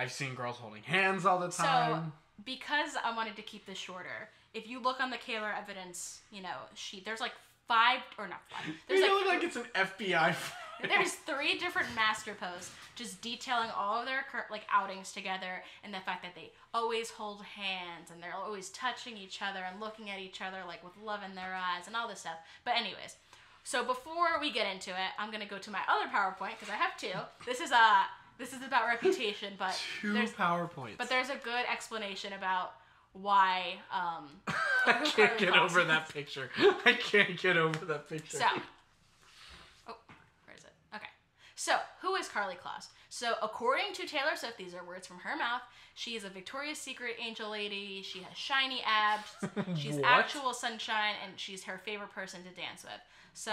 I've seen girls holding hands all the time. So, because I wanted to keep this shorter, if you look on the Kaylor evidence, you know, sheet, there's like 5, or not 5. There's look like it's an FBI There's 3 different master posts just detailing all of their like outings together, and the fact that they always hold hands and they're always touching each other and looking at each other like with love in their eyes and all this stuff. But anyways, so before we get into it, I'm gonna go to my other PowerPoint because I have 2. This is about reputation, but 2 PowerPoints. But there's a good explanation about why. I can't get over that picture. I can't get over that picture. So, where is it? Okay. So, who is Karlie Kloss? So, according to Taylor Swift, these are words from her mouth. She is a Victoria's Secret angel lady. She has shiny abs. She's actual sunshine, and she's her favorite person to dance with. So,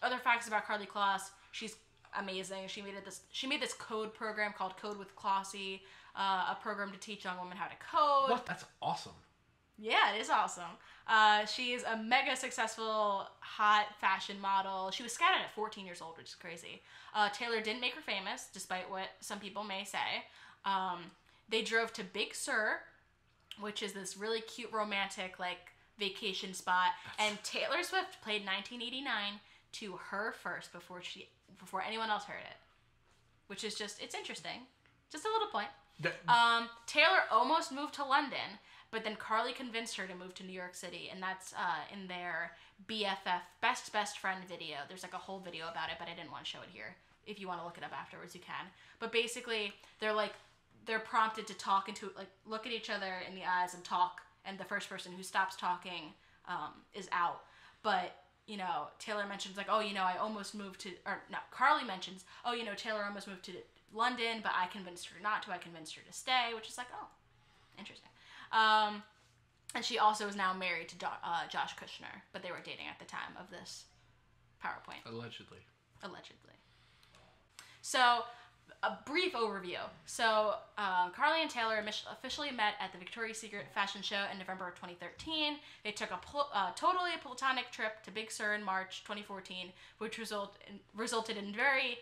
other facts about Karlie Kloss: she's amazing. She made this code program called Code with Klossy, a program to teach young women how to code. What? That's awesome. Yeah, it is awesome. She is a mega successful hot fashion model. She was scouted at 14 years old, which is crazy. Taylor didn't make her famous, despite what some people may say. They drove to Big Sur, which is this really cute romantic like vacation spot, and Taylor Swift played 1989 to her first before anyone else heard it, which is it's interesting. Just a little point. Taylor almost moved to London, but then Karlie convinced her to move to New York City, and that's in their BFF, best friend video. There's like a whole video about it, but I didn't want to show it here. If you want to look it up afterwards, you can. But basically, they're prompted to talk into, like, look at each other in the eyes and talk, and the first person who stops talking is out. But you know, Taylor mentions, like, oh, you know, I almost moved to, or no, Karlie mentions, oh, you know, Taylor almost moved to London, but I convinced her not to. I convinced her to stay, which is like, oh, interesting. And she also is now married to Josh Kushner, but they were dating at the time of this PowerPoint. Allegedly. So, a brief overview. So, Karlie and Taylor officially met at the Victoria's Secret fashion show in November of 2013. They took a totally platonic trip to Big Sur in March 2014, which resulted in very,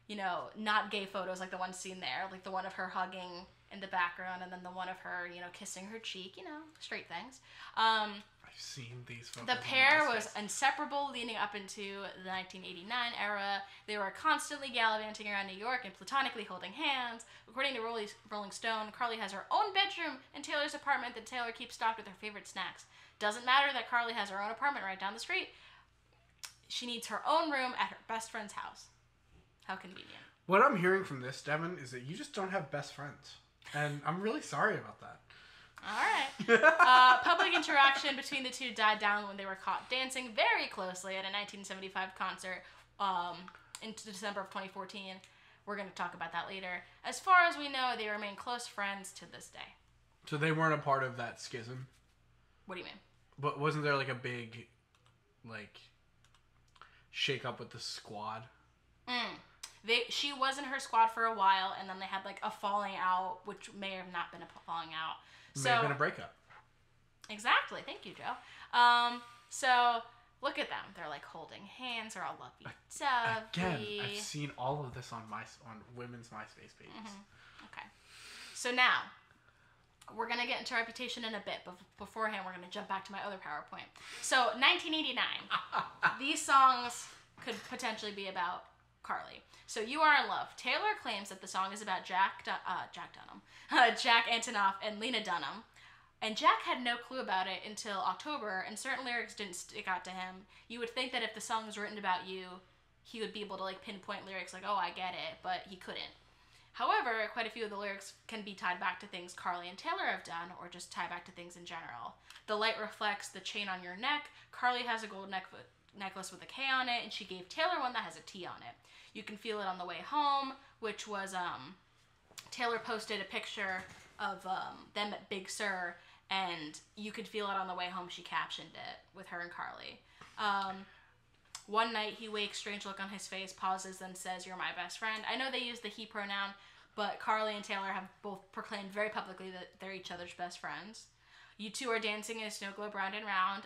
you know, not gay photos like the one seen there, like the one of her hugging in the background, and then the one of her, you know, kissing her cheek, you know, straight things. I've seen these photos. The pair was inseparable leading up into the 1989 era. They were constantly gallivanting around New York and platonically holding hands. According to Rolling Stone, Karlie has her own bedroom in Taylor's apartment that Taylor keeps stocked with her favorite snacks. Doesn't matter that Karlie has her own apartment right down the street. She needs her own room at her best friend's house. How convenient. What I'm hearing from this, Devon, is that you just don't have best friends. And I'm really sorry about that. All right. Public interaction between the two died down when they were caught dancing very closely at a 1975 concert in December of 2014. We're going to talk about that later. As far as we know, they remain close friends to this day. So they weren't a part of that schism? What do you mean? But wasn't there like a big, like, shake up with the squad? She was in her squad for a while, and then they had like a falling out, which may have not been a falling out. May have been a breakup. Exactly. Thank you, Joe. So look at them. They're like holding hands. They're all lovey-dovey. Again, I've seen all of this on women's MySpace pages. Mm-hmm. Okay. So now, we're going to get into Reputation in a bit, but beforehand, we're going to jump back to my other PowerPoint. So, 1989. These songs could potentially be about Karlie. So, You Are in Love. Taylor claims that the song is about Jack Antonoff and Lena Dunham. And Jack had no clue about it until October, and certain lyrics didn't stick out to him. You would think that if the song was written about you, he would be able to like pinpoint lyrics like, oh, I get it, but he couldn't. However, quite a few of the lyrics can be tied back to things Karlie and Taylor have done, or just tie back to things in general. The light reflects the chain on your neck. Karlie has a gold necklace with a K on it, and she gave Taylor one that has a T on it. You can feel it on the way home, which was, Taylor posted a picture of them at Big Sur, and you could feel it on the way home. She captioned it with her and Karlie. One night he wakes, strange look on his face, pauses, then says, "You're my best friend." I know they use the he pronoun, but Karlie and Taylor have both proclaimed very publicly that they're each other's best friends. You two are dancing in a snow globe round and round.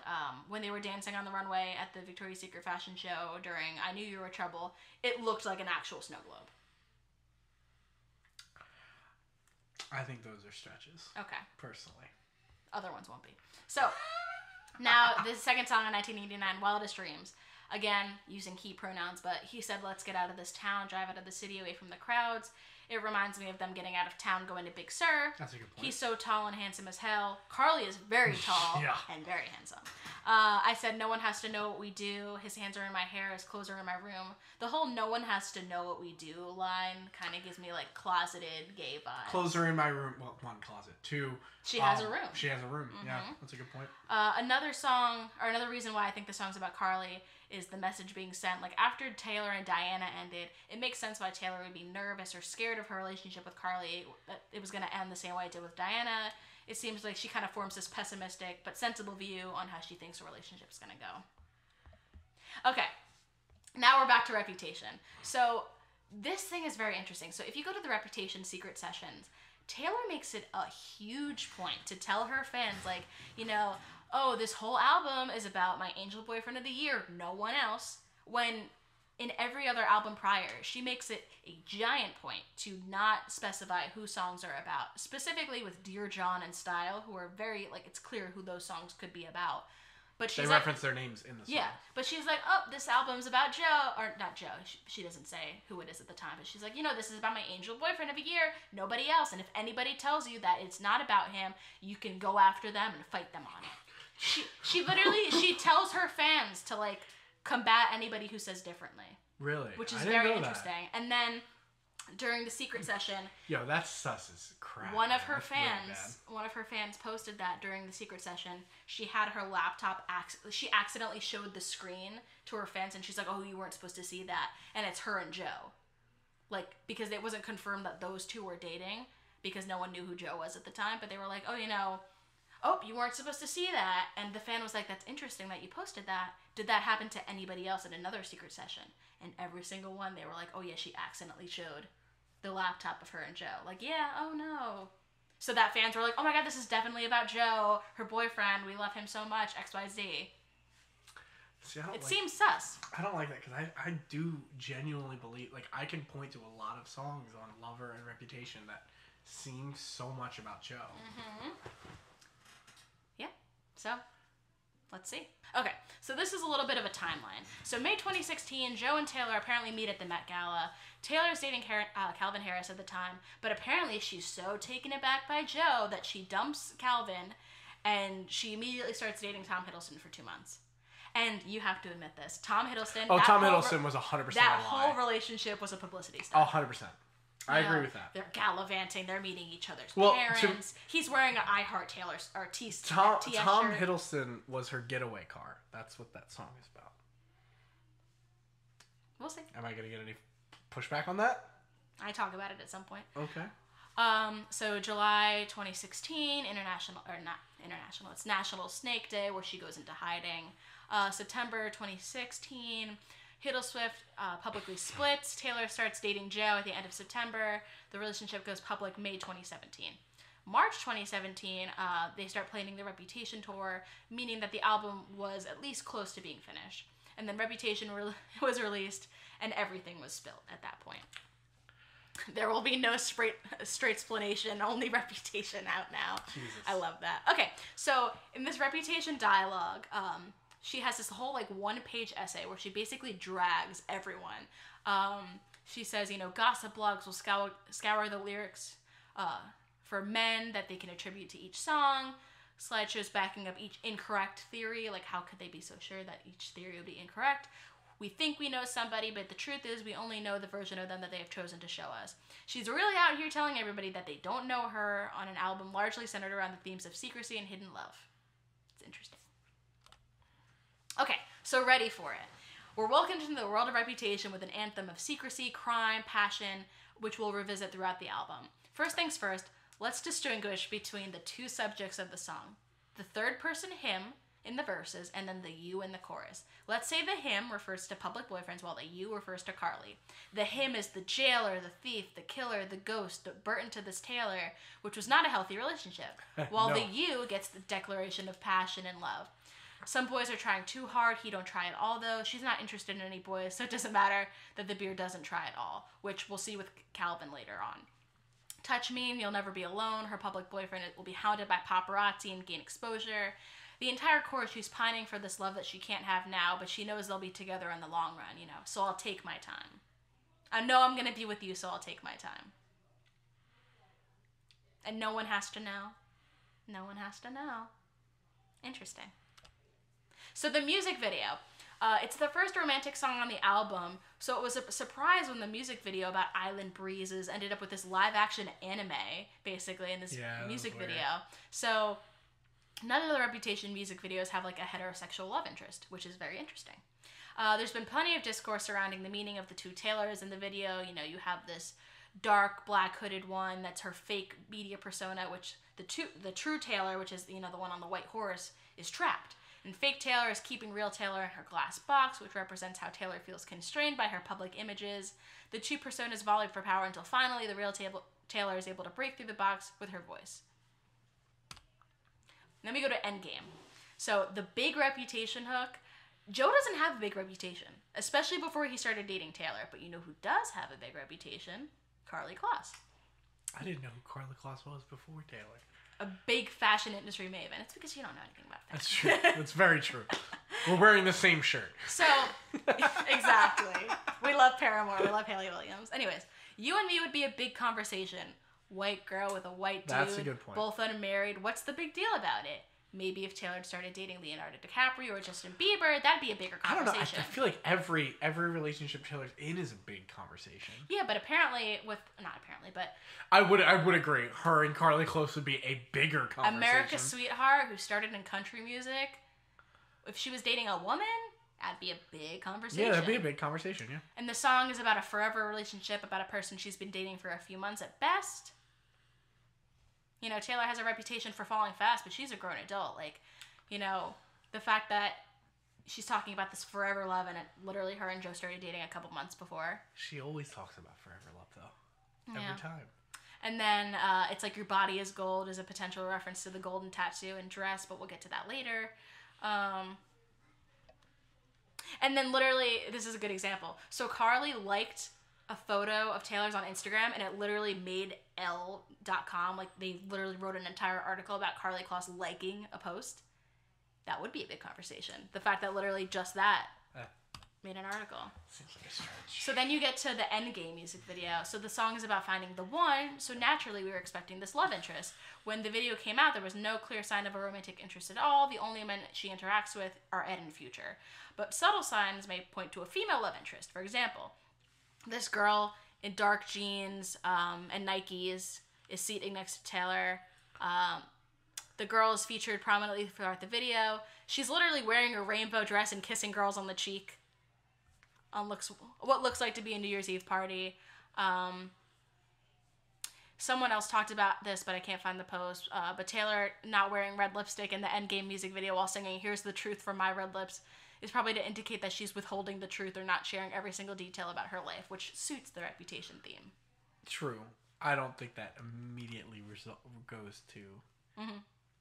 When they were dancing on the runway at the Victoria's Secret fashion show during I Knew You Were Trouble, it looked like an actual snow globe. I think those are stretches. Okay. Personally. Other ones won't be. So, now the second song in 1989, Wildest Dreams. Again, using he pronouns, but he said, "Let's get out of this town, drive out of the city, away from the crowds." It reminds me of them getting out of town, going to Big Sur. That's a good point. He's so tall and handsome as hell. Karlie is very tall and very handsome. I said, "No one has to know what we do. His hands are in my hair, his clothes are in my room." The whole "no one has to know what we do" line kind of gives me like closeted gay vibes. Clothes are in my room. Well, one, closet. Two, she has a room. She has a room. Mm-hmm. Yeah, that's a good point. Another song, or another reason why I think the song's about Karlie is the message being sent. Like, after Taylor and Dianna ended, it makes sense why Taylor would be nervous or scared of her relationship with Karlie, that it was going to end the same way it did with Dianna. It seems like she kind of forms this pessimistic but sensible view on how she thinks her relationship's going to go. Okay, now we're back to Reputation. So this thing is very interesting. So if you go to the Reputation secret sessions, Taylor makes it a huge point to tell her fans, like, you know, "Oh, this whole album is about my angel boyfriend of the year, no one else." When in every other album prior, she makes it a giant point to not specify who songs are about. Specifically with Dear John and Style, who are very, like, it's clear who those songs could be about. But she's they reference their names in the song. Yeah, but she's like, "Oh, this album's about Joe," or not Joe, she doesn't say who it is at the time, but she's like, "You know, this is about my angel boyfriend of a year, nobody else, and if anybody tells you that it's not about him, you can go after them and fight them on it." She literally, she tells her fans to, like, combat anybody who says differently. Really? Which is very interesting. And then, during the secret session... Yo, that's sus as crap. One of her fans posted that during the secret session, she had her laptop, she accidentally showed the screen to her fans, and she's like, "Oh, you weren't supposed to see that." And it's her and Joe. Like, because it wasn't confirmed that those two were dating, because no one knew who Joe was at the time, but they were like, "Oh, you know... Oh, you weren't supposed to see that." And the fan was like, "That's interesting that you posted that. Did that happen to anybody else at another secret session?" And every single one, they were like, "Oh yeah, she accidentally showed the laptop of her and Joe." Like, yeah, oh no. So that fans were like, "Oh my god, this is definitely about Joe, her boyfriend. We love him so much, XYZ. See, it seems sus. I don't like that, because I do genuinely believe, like, I can point to a lot of songs on Lover and Reputation that seem so much about Joe. Mm-hmm. Yeah, so let's see. Okay, so this is a little bit of a timeline. So May 2016, Joe and Taylor apparently meet at the Met Gala. Taylor's dating Calvin Harris at the time, but apparently she's so taken aback by Joe that she dumps Calvin, and she immediately starts dating Tom Hiddleston for 2 months. And you have to admit this, Tom Hiddleston... Oh, Tom Hiddleston was 100% that a lie. whole relationship was a publicity stunt. stunt. Oh, 100%. I agree with that. They're gallivanting. They're meeting each other's parents. He's wearing an I Heart Taylor or TS Tom shirt. Hiddleston was her getaway car. That's what that song is about. We'll see. Am I going to get any pushback on that? I talk about it at some point. Okay. So July 2016, it's National Snake Day, where she goes into hiding. September 2016, Swift publicly splits. Taylor starts dating Joe at the end of September. The relationship goes public May 2017. March 2017, they start planning the Reputation tour, meaning that the album was at least close to being finished. And then Reputation was released, and everything was spilled at that point. There will be no straight explanation, only Reputation out now. Jesus. I love that. Okay, so in this Reputation dialogue, she has this whole like one-page essay where she basically drags everyone. She says, gossip blogs will scour the lyrics for men that they can attribute to each song. Slideshows backing up each incorrect theory. Like, how could they be so sure that each theory would be incorrect? We think we know somebody, but the truth is we only know the version of them that they have chosen to show us. She's really out here telling everybody that they don't know her on an album largely centered around the themes of secrecy and hidden love. It's interesting. Okay, so ready for it. We're welcomed into the world of Reputation with an anthem of secrecy, crime, passion, which we'll revisit throughout the album. First things first, let's distinguish between the two subjects of the song. The third person him in the verses, and then the you in the chorus. Let's say the him refers to public boyfriends, while the you refers to Karlie. The him is the jailer, the thief, the killer, the ghost, the Burton to this Taylor, which was not a healthy relationship, while the you gets the declaration of passion and love. Some boys are trying too hard. He don't try at all, though. She's not interested in any boys, so it doesn't matter that the beer doesn't try at all, which we'll see with Calvin later on. Touch me and you'll never be alone. Her public boyfriend will be hounded by paparazzi and gain exposure. The entire chorus, she's pining for this love that she can't have now, but she knows they'll be together in the long run, so I'll take my time. I know I'm going to be with you, so I'll take my time. And no one has to know. No one has to know. Interesting. So the music video. It's the first romantic song on the album, so it was a surprise when the music video about island breezes ended up with this live-action anime, basically, in this music video. So none of the Reputation music videos have like a heterosexual love interest, which is very interesting. There's been plenty of discourse surrounding the meaning of the two Taylors in the video. You have this dark black hooded one that's her fake media persona, which the true Taylor, which is the one on the white horse, is trapped. And fake Taylor is keeping real Taylor in her glass box, which represents how Taylor feels constrained by her public images. The two personas volleyed for power until finally the real Taylor is able to break through the box with her voice. Then we go to Endgame. So the big Reputation hook. Joe doesn't have a big reputation, especially before he started dating Taylor. But you know who does have a big reputation? Karlie Kloss. I didn't know who Karlie Kloss was before Taylor. A big fashion industry maven. It's because you don't know anything about fashion. That's true. That's very true. We're wearing the same shirt. So, exactly. We love Paramore. We love Hayley Williams. Anyways, you and me would be a big conversation. White girl with a white dude. That's a good point. Both unmarried. What's the big deal about it? Maybe if Taylor started dating Leonardo DiCaprio or Justin Bieber, that'd be a bigger conversation. I don't know. I feel like every relationship Taylor's in is a big conversation. Yeah, but apparently but I would agree. Her and Karlie Kloss would be a bigger conversation. America's sweetheart who started in country music. If she was dating a woman, that'd be a big conversation. Yeah, that'd be a big conversation, yeah. And the song is about a forever relationship, about a person she's been dating for a few months at best. Taylor has a reputation for falling fast, but she's a grown adult. The fact that she's talking about this forever love, and literally her and Joe started dating a couple months before. She always talks about forever love, though. Every time. And then it's like your body is gold is a potential reference to the golden tattoo and dress, but we'll get to that later. And then literally, this is a good example. So Karlie liked a photo of Taylor's on Instagram, and it literally made L.com. Like, they literally wrote an entire article about Karlie Kloss liking a post. That would be a big conversation. The fact that literally just that made an article. Seems like a stretch. So then you get to the Endgame music video. So the song is about finding the one, so naturally we were expecting this love interest. When the video came out, there was no clear sign of a romantic interest at all. The only men she interacts with are Ed and Future. But subtle signs may point to a female love interest. For example, this girl in dark jeans and Nikes is seating next to Taylor. The girl is featured prominently throughout the video. She's literally wearing a rainbow dress and kissing girls on the cheek on what looks like to be a New Year's Eve party. Someone else talked about this, but I can't find the post. But Taylor not wearing red lipstick in the Endgame music video while singing "Here's the Truth from My Red Lips" is probably to indicate that she's withholding the truth or not sharing every single detail about her life, which suits the Reputation theme. True. I don't think that immediately goes to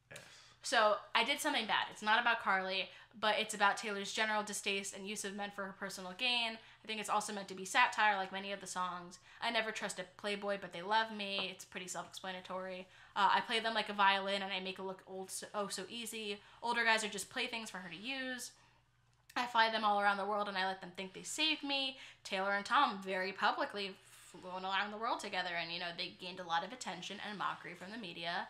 this. So I did something bad. It's not about Karlie, but it's about Taylor's general distaste and use of men for her personal gain. I think it's also meant to be satire, like many of the songs. I never trusted Playboy, but they love me. It's pretty self-explanatory. I play them like a violin, and I make it look so easy. Older guys are just playthings for her to use. I fly them all around the world, and I let them think they saved me. Taylor and Tom very publicly flew around the world together, and, they gained a lot of attention and mockery from the media.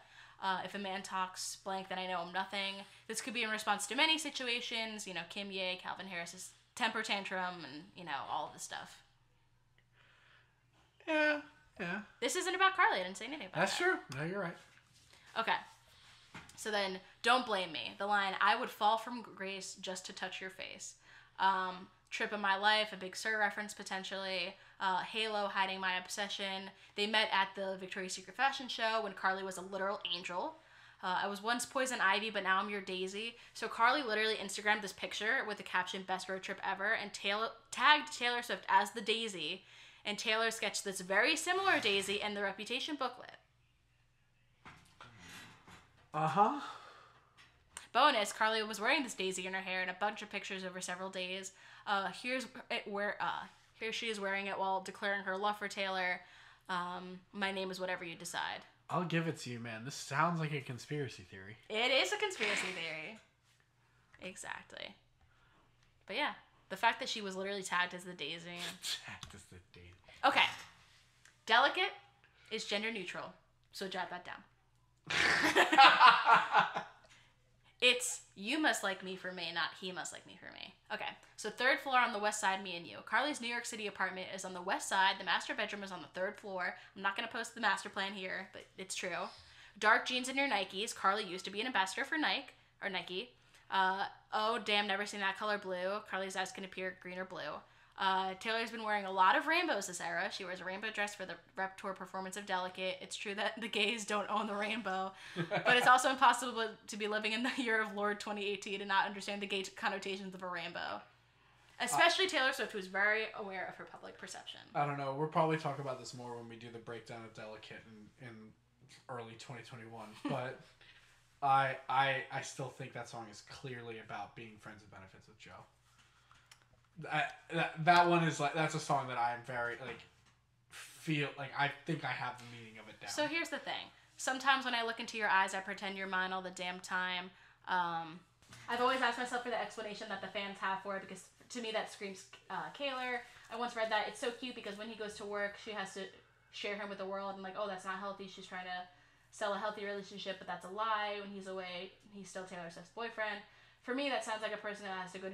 If a man talks blank, then I know him nothing. This could be in response to many situations, Kim Ye, Calvin Harris's temper tantrum, and, all of this stuff. Yeah. This isn't about Karlie. I didn't say anything about That's true. No, you're right. Okay. So then, don't blame me. The line, I would fall from grace just to touch your face. Trip of my life, a Big Sur reference potentially. Halo, hiding my obsession. They met at the Victoria's Secret fashion show when Karlie was a literal angel. I was once Poison Ivy, but now I'm your Daisy. So Karlie literally Instagrammed this picture with the caption, best road trip ever, and tagged Taylor Swift as the Daisy. And Taylor sketched this very similar Daisy in the Reputation booklet. Uh-huh. Bonus, Karlie was wearing this Daisy in her hair in a bunch of pictures over several days. Here she is wearing it while declaring her love for Taylor. My name is whatever you decide. I'll give it to you, man. This sounds like a conspiracy theory. It is a conspiracy theory. Exactly. But yeah, the fact that she was literally tagged as the Daisy. Tagged as the Daisy. Okay. Delicate is gender neutral, so jot that down. It's you must like me for me, not he must like me for me. Okay, so third floor on the west side, me and you. Karlie's New York City apartment is on the west side. The master bedroom is on the third floor. I'm not going to post the master plan here, but it's true. Dark jeans and your Nikes. Karlie used to be an ambassador for Nike. Oh, damn, never seen that color blue. Karlie's eyes can appear green or blue. Taylor's been wearing a lot of rainbows this era. She wears a rainbow dress for the rep tour performance of Delicate. It's true that the gays don't own the rainbow, but it's also impossible to be living in the year of Lord 2018 and not understand the gay connotations of a rainbow. Especially Taylor Swift, who's very aware of her public perception. I don't know. We'll probably talk about this more when we do the breakdown of Delicate in early 2021, but I still think that song is clearly about being friends with benefits with Joe. That one is that's a song that I'm very feel like I think I have the meaning of it down. So here's the thing. Sometimes when I look into your eyes, I pretend you're mine all the damn time. I've always asked myself for the explanation that the fans have for it, because to me that screams Kaylor. I once read that it's so cute because when he goes to work, she has to share him with the world, and oh, that's not healthy. She's trying to sell a healthy relationship, but that's a lie. When he's away, he's still Taylor Swift's boyfriend. For me, that sounds like a person that has to go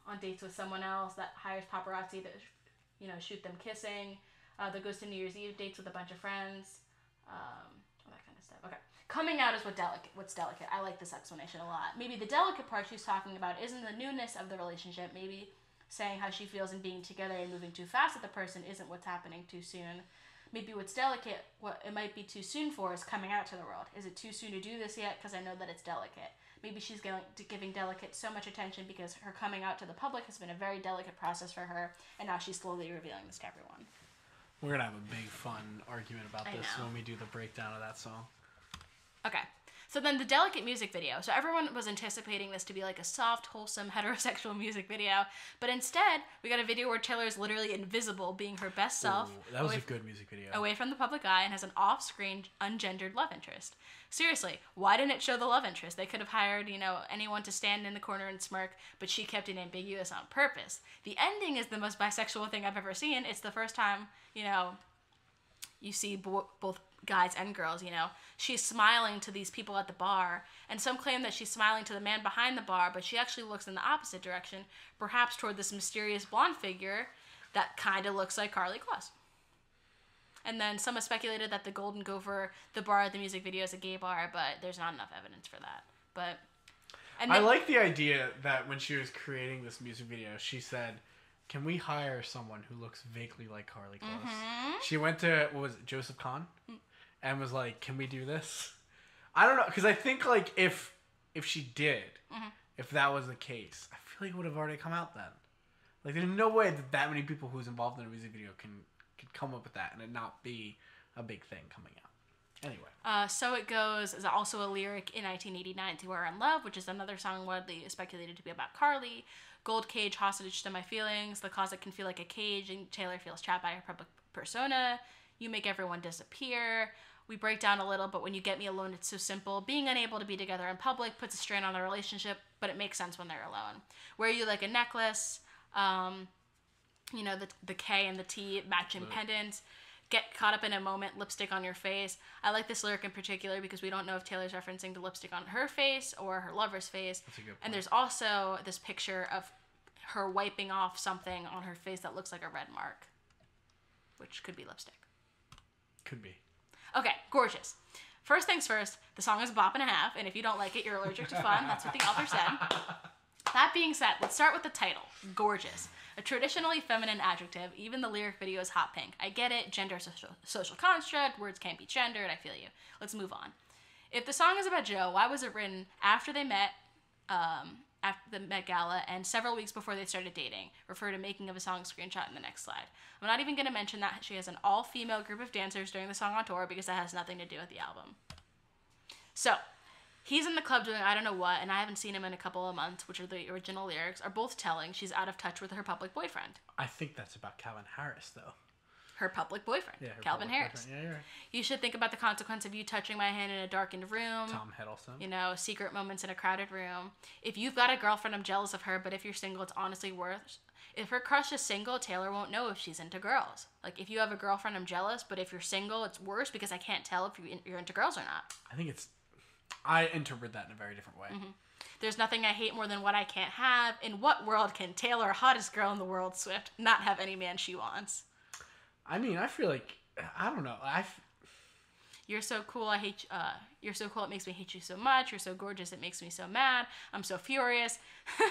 on dates with someone else, that hires paparazzi to, shoot them kissing, that goes to New Year's Eve dates with a bunch of friends, all that kind of stuff. Okay. Coming out is what's delicate. I like this explanation a lot. Maybe the delicate part she's talking about isn't the newness of the relationship. Maybe saying how she feels in being together and moving too fast with the person isn't what's happening too soon. Maybe what's delicate, what it might be too soon for, is coming out to the world. Is it too soon to do this yet? Because I know that it's delicate. Maybe she's giving Delicate so much attention because her coming out to the public has been a very delicate process for her, and now she's slowly revealing this to everyone. We're going to have a big, fun argument about this when we do the breakdown of that song. Okay. So then the Delicate music video. So everyone was anticipating this to be like a soft, wholesome, heterosexual music video. But instead, we got a video where Taylor is literally invisible, being her best self. Ooh, that was a good music video. Away from the public eye, and has an off-screen, ungendered love interest. Seriously, why didn't it show the love interest? They could have hired, anyone to stand in the corner and smirk, but she kept it ambiguous on purpose. The ending is the most bisexual thing I've ever seen. It's the first time, you see both guys and girls, she's smiling to these people at the bar, and some claim that she's smiling to the man behind the bar, but she actually looks in the opposite direction, perhaps toward this mysterious blonde figure that kind of looks like Karlie Kloss. And then some have speculated that the Golden Gopher, the bar at the music video, is a gay bar, but there's not enough evidence for that. I like the idea that when she was creating this music video, she said, can we hire someone who looks vaguely like Karlie Kloss? Mm-hmm. She went to, Joseph Kahn? And was like, can we do this? I don't know, because I think, if she did, if that was the case, I feel like it would have already come out then. There's no way that many people who's involved in a music video could come up with that and it not be a big thing coming out. Anyway. So It Goes is also a lyric in 1989 to We're in Love, which is another song widely speculated to be about Karlie. Gold Cage, Hostage to My Feelings. The closet can feel like a cage, and Taylor feels trapped by her public persona. You Make Everyone Disappear. We break down a little, but when you get me alone, it's so simple. Being unable to be together in public puts a strain on the relationship, but it makes sense when they're alone. Wear You Like a Necklace. You know, the K and the T matching pendants. Get caught up in a moment, lipstick on your face. I like this lyric in particular because we don't know if Taylor's referencing the lipstick on her face or her lover's face. That's a good point. And there's also this picture of her wiping off something on her face that looks like a red mark, which could be lipstick. Could be. Okay, gorgeous. First things first, the song is a bop and a half, and if you don't like it, you're allergic to fun. That's what the author said. That being said, let's start with the title. Gorgeous. A traditionally feminine adjective, even the lyric video is hot pink. I get it, gender is a social construct, words can't be gendered, I feel you. Let's move on. If the song is about Joe, why was it written after they met, after the Met Gala, and several weeks before they started dating? Refer to making of a song screenshot in the next slide. I'm not even going to mention that she has an all-female group of dancers during the song on tour because that has nothing to do with the album. So, he's in the club doing I don't know what, and I haven't seen him in a couple of months, which are the original lyrics, are both telling she's out of touch with her public boyfriend. I think that's about Calvin Harris, though. Her public boyfriend, Yeah, Calvin Harris. Boyfriend. Yeah, you're right. You should think about the consequence of you touching my hand in a darkened room. Tom Hiddleston. You know, secret moments in a crowded room. If you've got a girlfriend, I'm jealous of her, but if you're single, it's honestly worse. If her crush is single, Taylor won't know if she's into girls. Like, if you have a girlfriend, I'm jealous, but if you're single, it's worse because I can't tell if you're into girls or not. I interpret that in a very different way. Mm-hmm. There's nothing I hate more than what I can't have. In what world can Taylor, hottest girl in the world, Swift, not have any man she wants? I mean, I feel like, I don't know. You're so cool, I hate you. You're so cool, it makes me hate you so much. You're so gorgeous, it makes me so mad. I'm so furious.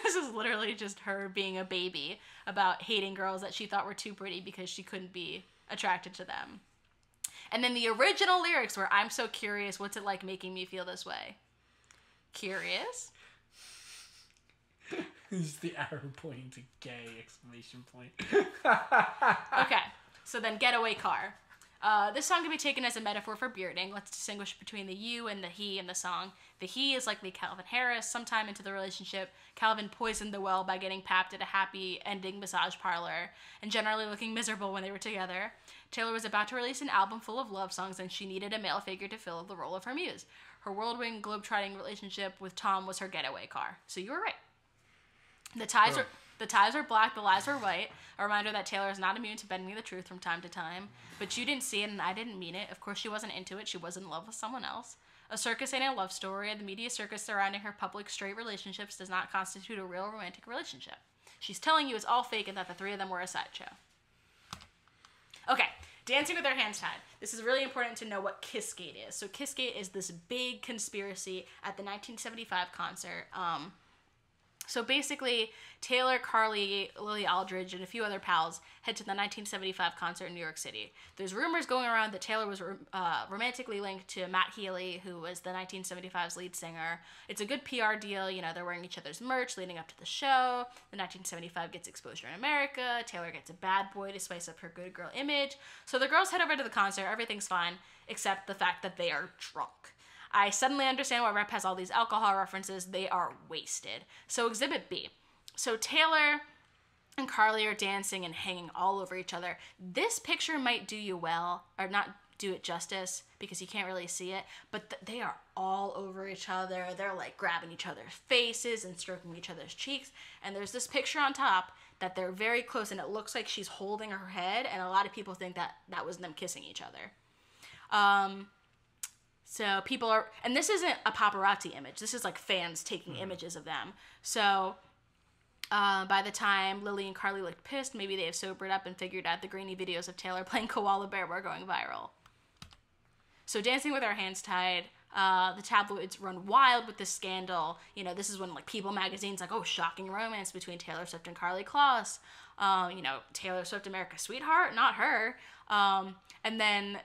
This is literally just her being a baby about hating girls that she thought were too pretty because she couldn't be attracted to them. And then the original lyrics were, I'm so curious, what's it like making me feel this way? Curious? It's the arrow pointing to gay, exclamation point. Okay, so then Getaway Car. This song can be taken as a metaphor for bearding. Let's distinguish between the you and the he in the song. The he is likely Calvin Harris. Sometime into the relationship, Calvin poisoned the well by getting papped at a happy ending massage parlor and generally looking miserable when they were together. Taylor was about to release an album full of love songs and she needed a male figure to fill the role of her muse. Her whirlwind globetrotting relationship with Tom was her getaway car. So you were right. The ties are black, the lies are white. A reminder that Taylor is not immune to bending the truth from time to time. But you didn't see it and I didn't mean it. Of course she wasn't into it. She was in love with someone else. A circus ain't a love story. The media circus surrounding her public straight relationships does not constitute a real romantic relationship. She's telling you it's all fake and that the three of them were a sideshow. Okay, Dancing with Their Hands Tied. This is really important to know what Kissgate is. So Kissgate is this big conspiracy at the 1975 concert. So basically, Taylor, Karlie, Lily Aldridge, and a few other pals head to the 1975 concert in New York City. There's rumors going around that Taylor was romantically linked to Matt Healy, who was the 1975's lead singer. It's a good PR deal. You know, they're wearing each other's merch leading up to the show. The 1975 gets exposure in America. Taylor gets a bad boy to spice up her good girl image. So the girls head over to the concert. Everything's fine, except the fact that they are drunk. I suddenly understand why Rep has all these alcohol references. They are wasted. So Exhibit B. So Taylor and Karlie are dancing and hanging all over each other. This picture might do you well, or not do it justice, because you can't really see it, but they are all over each other. They're like grabbing each other's faces and stroking each other's cheeks. And there's this picture on top that they're very close, and it looks like she's holding her head, and a lot of people think that that was them kissing each other. So people are, and this isn't a paparazzi image. This is like fans taking images of them. So by the time Lily and Karlie looked pissed, maybe they have sobered up and figured out the grainy videos of Taylor playing Koala Bear were going viral. So Dancing with Our Hands Tied, the tabloids run wild with this scandal. You know, this is when like People magazine's like, oh, shocking romance between Taylor Swift and Karlie Kloss. You know, Taylor Swift, America's sweetheart, not her. And then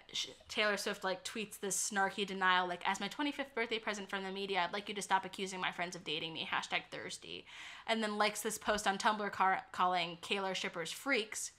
Taylor Swift like tweets this snarky denial, like, as my 25th birthday present from the media, I'd like you to stop accusing my friends of dating me, #thirsty. And then likes this post on Tumblr calling Kaylor shippers freaks.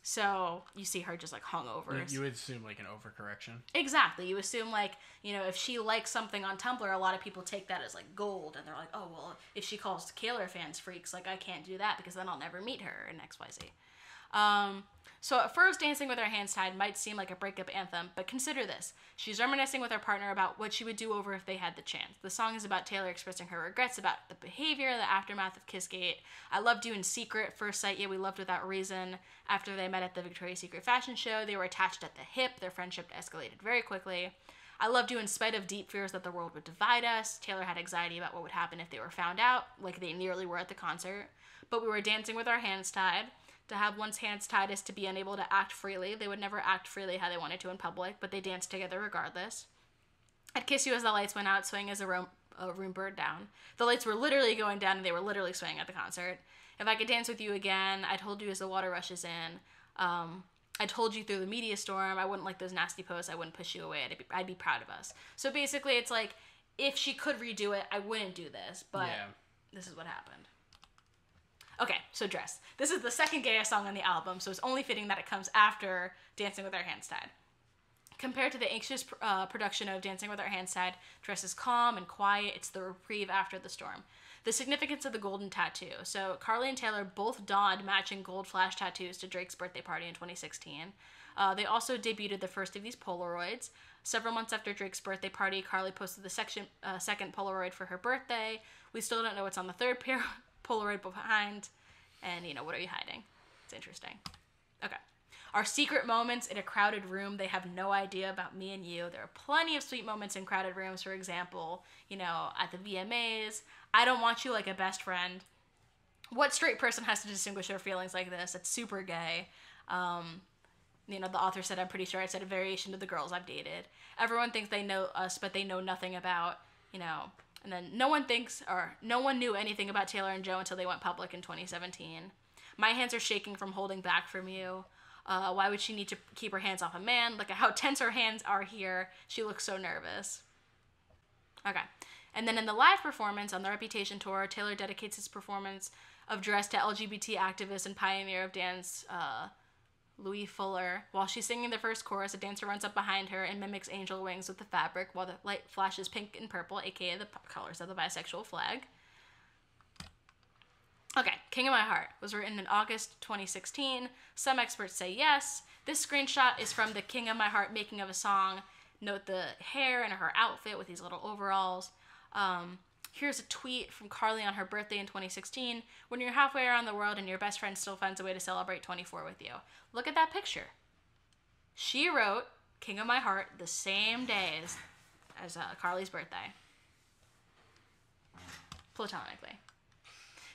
So you see her just like hungover. You would assume like an overcorrection. Exactly. You assume like, you know, if she likes something on Tumblr, a lot of people take that as like gold, and they're like, oh well, if she calls Kaylor fans freaks, like I can't do that because then I'll never meet her in XYZ. So at first, Dancing with Her Hands Tied might seem like a breakup anthem, but consider this. She's reminiscing with her partner about what she would do over if they had the chance. The song is about Taylor expressing her regrets about the behavior, the aftermath of Kissgate. I loved you in secret, first sight, yeah, we loved without reason. After they met at the Victoria's Secret fashion show, they were attached at the hip. Their friendship escalated very quickly. I loved you in spite of deep fears that the world would divide us. Taylor had anxiety about what would happen if they were found out, like they nearly were at the concert. But we were dancing with our hands tied. To have one's hands tied is to be unable to act freely. They would never act freely how they wanted to in public, but they danced together regardless. I'd kiss you as the lights went out, swaying as a room burned down. The lights were literally going down, and they were literally swaying at the concert. If I could dance with you again, I'd hold you as the water rushes in. I'd hold you through the media storm. I wouldn't like those nasty posts. I wouldn't push you away. I'd be proud of us. So basically, it's like, if she could redo it, I wouldn't do this, but This is what happened. Okay, so Dress. This is the second gayest song on the album, so it's only fitting that it comes after Dancing with Our Hands Tied. Compared to the anxious production of Dancing with Our Hands Tied, Dress is calm and quiet. It's the reprieve after the storm. The significance of the golden tattoo. So Karlie and Taylor both donned matching gold flash tattoos to Drake's birthday party in 2016. They also debuted the first of these Polaroids. Several months after Drake's birthday party, Karlie posted the second Polaroid for her birthday. We still don't know what's on the third Polaroid behind, and you know, what are you hiding? It's interesting. Okay. Our secret moments in a crowded room. They have no idea about me and you. There are plenty of sweet moments in crowded rooms. For example, you know, at the VMAs. I don't want you like a best friend. What straight person has to distinguish their feelings like this? It's super gay. You know, the author said, I'm pretty sure I said a variation to the girls I've dated. Everyone thinks they know us, but they know nothing about, you know. And then no one knew anything about Taylor and Joe until they went public in 2017. My hands are shaking from holding back from you. Why would she need to keep her hands off a man? Look at how tense her hands are here. She looks so nervous. Okay. And then in the live performance on the Reputation tour, Taylor dedicates his performance of Dress to LGBT activist and pioneer of dance, Louis Fuller. While she's singing the first chorus, a dancer runs up behind her and mimics angel wings with the fabric while the light flashes pink and purple, aka the colors of the bisexual flag. Okay, King of My Heart was written in August 2016. Some experts say yes. This screenshot is from the King of My Heart making of a song. Note the hair and her outfit with these little overalls. Here's a tweet from Karlie on her birthday in 2016. When you're halfway around the world and your best friend still finds a way to celebrate 24 with you. Look at that picture. She wrote King of My Heart the same day as Karlie's birthday. Platonically.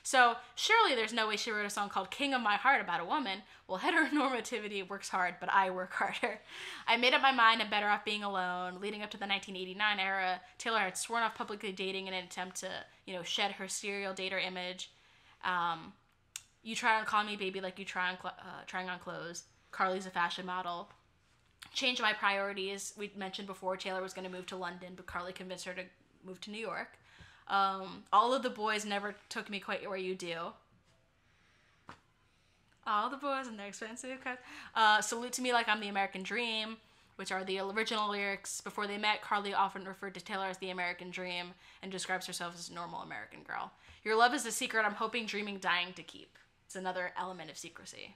So surely there's no way she wrote a song called King of My Heart about a woman. Well, heteronormativity works hard, but I work harder. I made up my mind I'm better off being alone. Leading up to the 1989 era, Taylor had sworn off publicly dating in an attempt to, you know, shed her serial dater image. You try on Call Me Baby like you trying on clothes. Karlie's a fashion model. Change my priorities. We mentioned before Taylor was going to move to London, but Karlie convinced her to move to New York. All of the boys never took me quite where you do. All the boys and their expensive cuts. Salute to me like I'm the American dream, which are the original lyrics. Before they met, Karlie often referred to Taylor as the American dream and describes herself as a normal American girl. Your love is a secret I'm hoping, dreaming, dying to keep. It's another element of secrecy.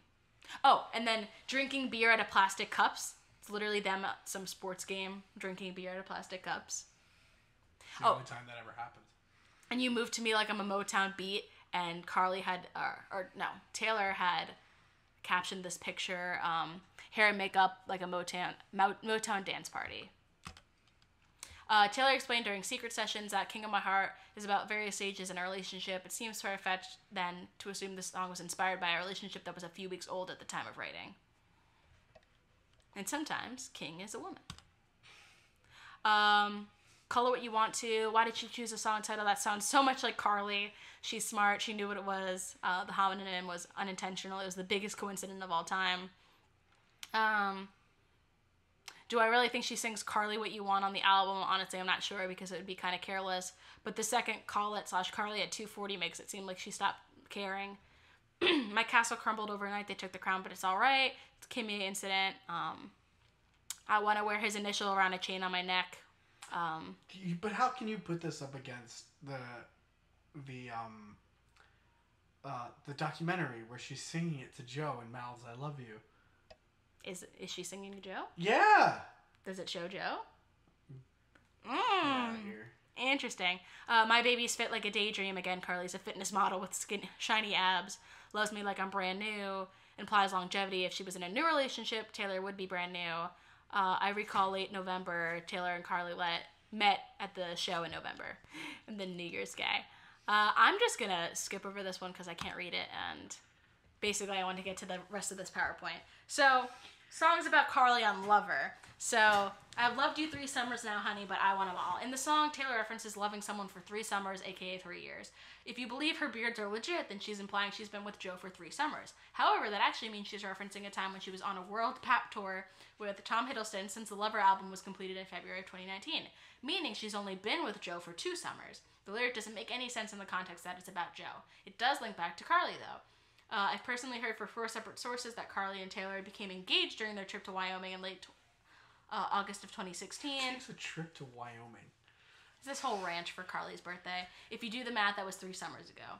Oh, and then drinking beer out of plastic cups. It's literally them at some sports game drinking beer out of plastic cups. It's the only time that ever happens. And you moved to me like I'm a Motown beat, and Taylor had captioned this picture, hair and makeup like a Motown dance party. Taylor explained during secret sessions that King of My Heart is about various stages in a relationship. It seems far-fetched then to assume this song was inspired by a relationship that was a few weeks old at the time of writing. And sometimes King is a woman. Call it what you want to. Why did she choose a song title that sounds so much like Karlie? She's smart. She knew what it was. The homonym was unintentional. It was the biggest coincidence of all time. Do I really think she sings Karlie What You Want on the album? Honestly, I'm not sure because it would be kind of careless. But the second Call It / Karlie at 2:40 makes it seem like she stopped caring. My castle crumbled overnight. They took the crown, but it's all right. It's a Kimmy incident. I want to wear his initial around a chain on my neck. But how can you put this up against the documentary where she's singing it to Joe and mouths "I love you"? Is she singing to Joe? Yeah. Does it show Joe? Here. Interesting. My baby's fit like a daydream. Again, Karlie's a fitness model with shiny abs. Loves me like I'm brand new. Implies longevity. If she was in a new relationship, Taylor would be brand new. I recall late November, Taylor and Karlie met at the show in November. And then New Year's Day. I'm just going to skip over this one because I can't read it. And basically, I want to get to the rest of this PowerPoint. So, songs about Karlie on Lover. So, I've loved you 3 summers now, honey, but I want them all. In the song, Taylor references loving someone for 3 summers, aka 3 years. If you believe her beards are legit, then she's implying she's been with Joe for 3 summers. However, that actually means she's referencing a time when she was on a world pap tour with Tom Hiddleston since the Lover album was completed in February of 2019, meaning she's only been with Joe for 2 summers. The lyric doesn't make any sense in the context that it's about Joe. It does link back to Karlie, though. I've personally heard from 4 separate sources that Karlie and Taylor became engaged during their trip to Wyoming in late August of 2016. She takes a trip to Wyoming. It's this whole ranch for Karlie's birthday. If you do the math, that was 3 summers ago.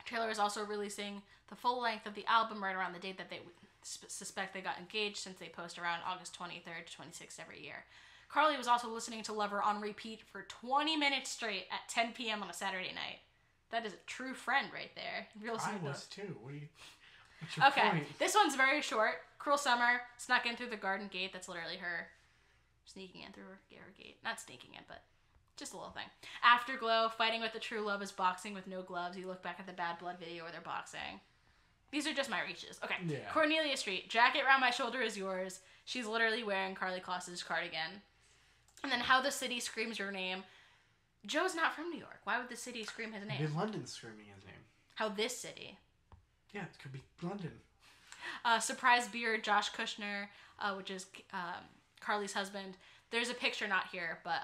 Taylor is also releasing the full length of the album right around the date that they suspect they got engaged, since they post around August 23rd to 26th every year. Karlie was also listening to Lover on repeat for 20 minutes straight at 10 p.m. on a Saturday night. That is a true friend right there. I was too. What's your okay, point? This one's very short. Cruel Summer, snuck in through the garden gate. That's literally her sneaking in through her gate. Not sneaking in, but just a little thing. Afterglow, fighting with the true love is boxing with no gloves. You look back at the Bad Blood video where they're boxing. These are just my reaches. Okay. Yeah. Cornelia Street, jacket round my shoulder is yours. She's literally wearing Karlie Kloss's cardigan. And then How the City Screams Your Name. Joe's not from New York. Why would the city scream his name? Maybe London's screaming his name. How this city? Yeah, it could be London. Surprise Beard, Josh Kushner, which is Karlie's husband. There's a picture not here, but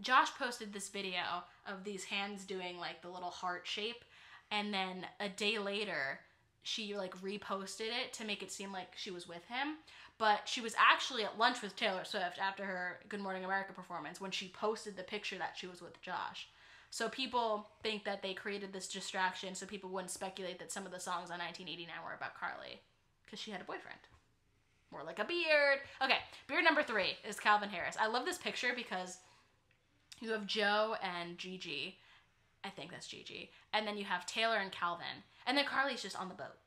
Josh posted this video of these hands doing like the little heart shape, and then a day later she like reposted it to make it seem like she was with him, but she was actually at lunch with Taylor Swift after her Good Morning America performance when she posted the picture that she was with Josh. So people think that they created this distraction so people wouldn't speculate that some of the songs on 1989 were about Karlie, because she had a boyfriend. More like a beard. Okay, beard number 3 is Calvin Harris. I love this picture because you have Joe and Gigi. I think that's Gigi. And then you have Taylor and Calvin. And then Karlie's just on the boat.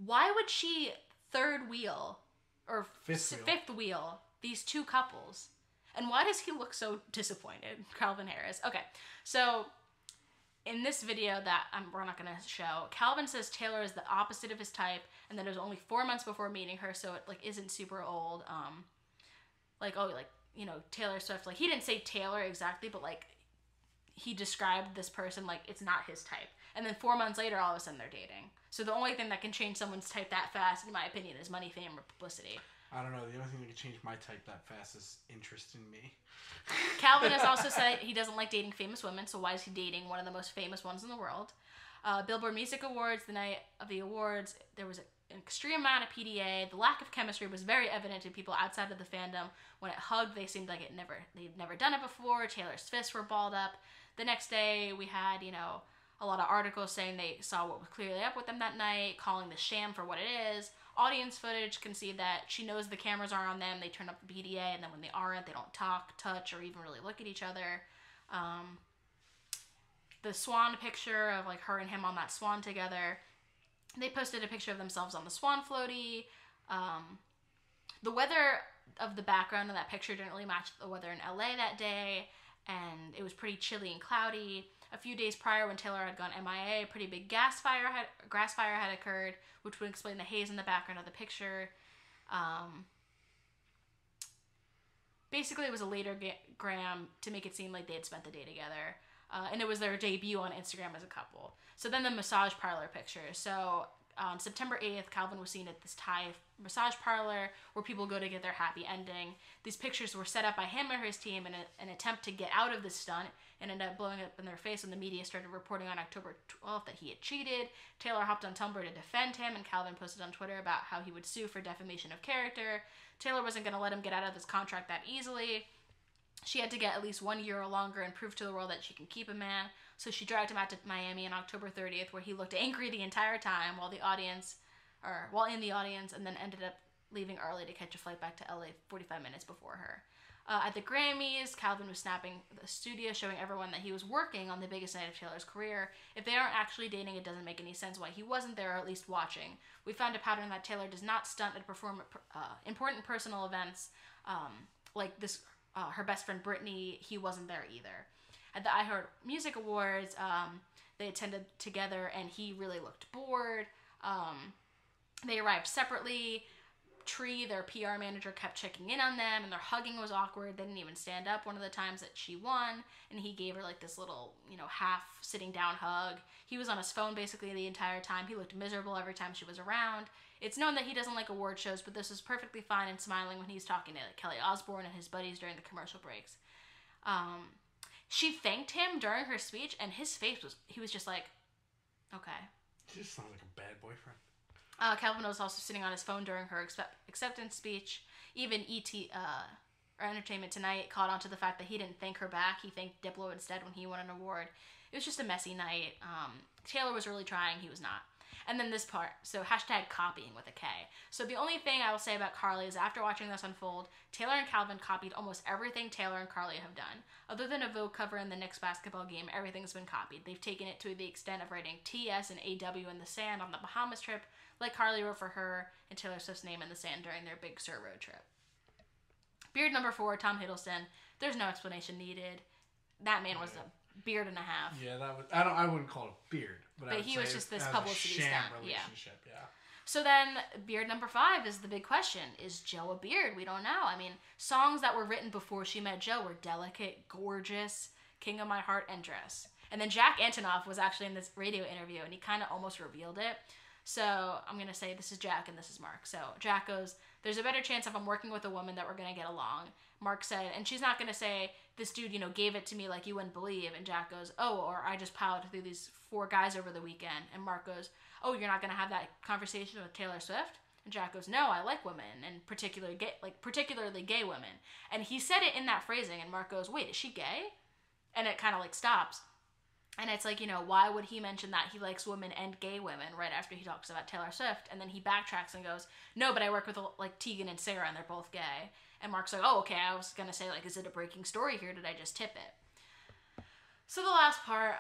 Why would she third wheel or fifth wheel these 2 couples? And why does he look so disappointed, Calvin Harris? Okay, so in this video that we're not going to show, Calvin says Taylor is the opposite of his type, and that it was only 4 months before meeting her, so it like isn't super old. Taylor Swift, like he didn't say Taylor exactly, but like he described this person like it's not his type. And then 4 months later, all of a sudden they're dating. So the only thing that can change someone's type that fast, in my opinion, is money, fame, or publicity. I don't know. The only thing that can change my type that fast is interest in me. Calvin has also said he doesn't like dating famous women, so why is he dating one of the most famous ones in the world? Billboard Music Awards, the night of the awards, there was an extreme amount of PDA. The lack of chemistry was very evident to people outside of the fandom. When it hugged, they seemed like they'd never done it before. Taylor's fists were balled up. The next day, we had, a lot of articles saying they saw what was clearly up with them that night, calling the sham for what it is. Audience footage can see that she knows the cameras are on them. They turn up the PDA, and then when they aren't, they don't talk, touch, or even really look at each other. The swan picture of like her and him on that swan together. They posted a picture of themselves on the swan floaty. The weather of the background of that picture didn't really match the weather in LA that day, and it was pretty chilly and cloudy. A few days prior, when Taylor had gone MIA, a pretty big grass fire had occurred, which would explain the haze in the background of the picture. Basically, it was a later gram to make it seem like they had spent the day together. And it was their debut on Instagram as a couple. So then the massage parlor picture. So on September 8th, Calvin was seen at this Thai massage parlor where people go to get their happy ending. These pictures were set up by him and his team in an attempt to get out of this stunt and ended up blowing up in their face when the media started reporting on October 12th that he had cheated. Taylor hopped on Tumblr to defend him, and Calvin posted on Twitter about how he would sue for defamation of character. Taylor wasn't going to let him get out of this contract that easily. She had to get at least 1 year or longer and prove to the world that she can keep a man. So she dragged him out to Miami on October 30th, where he looked angry the entire time while in the audience, and then ended up leaving early to catch a flight back to LA 45 minutes before her. At the Grammys, Calvin was snapping the studio, showing everyone that he was working on the biggest night of Taylor's career. If they aren't actually dating, it doesn't make any sense why he wasn't there, or at least watching. We found a pattern that Taylor does not stunt and perform at important personal events, like this. Her best friend Brittany, he wasn't there either. At the iHeart Music Awards, they attended together, and he really looked bored. They arrived separately. Tree, their PR manager, kept checking in on them, and their hugging was awkward. They didn't even stand up one of the times that she won, and he gave her like this little, half sitting down hug. He was on his phone basically the entire time. He looked miserable every time she was around. It's known that he doesn't like award shows, but this was perfectly fine and smiling when he's talking to Kelly Osbourne and his buddies during the commercial breaks. She thanked him during her speech, and his face he was just like, okay. She just sounds like a bad boyfriend. Calvin was also sitting on his phone during her acceptance speech. Even or Entertainment Tonight caught on to the fact that he didn't thank her back. He thanked Diplo instead when he won an award. It was just a messy night. Taylor was really trying. He was not. And then this part, so #copying with a K. So the only thing I will say about Karlie is after watching this unfold, Taylor and Calvin copied almost everything Taylor and Karlie have done. Other than a Vogue cover in the Knicks basketball game, everything's been copied. They've taken it to the extent of writing TS and AW in the sand on the Bahamas trip, like Karlie wrote for her and Taylor Swift's name in the sand during their Big Sur road trip. Beard number 4, Tom Hiddleston. There's no explanation needed. That man was a beard and a half. Yeah, that was. I wouldn't call it a beard, but he was just this publicity stunt. Relationship, yeah. So then, beard number 5 is the big question: is Joe a beard? We don't know. I mean, songs that were written before she met Joe were "Delicate," "Gorgeous," "King of My Heart," and "Dress." And then Jack Antonoff was actually in this radio interview, and he kind of almost revealed it. So I'm gonna say this is Jack and this is Mark. So Jack goes, "There's a better chance if I'm working with a woman that we're gonna get along." Mark said, and she's not gonna say, "This dude, gave it to me like you wouldn't believe." And Jack goes, "Oh, or I just piled through these 4 guys over the weekend." And Mark goes, "Oh, you're not gonna have that conversation with Taylor Swift?" And Jack goes, "No, I like women, and particularly gay women." And he said it in that phrasing, and Mark goes, "Wait, is she gay?" And it kind of stops. And it's like, why would he mention that he likes women and gay women right after he talks about Taylor Swift? And then he backtracks and goes, "No, but I work with Tegan and Sarah, and they're both gay." And Mark's like, "Oh, okay, I was going to say, is it a breaking story here? Did I just tip it?" So the last part,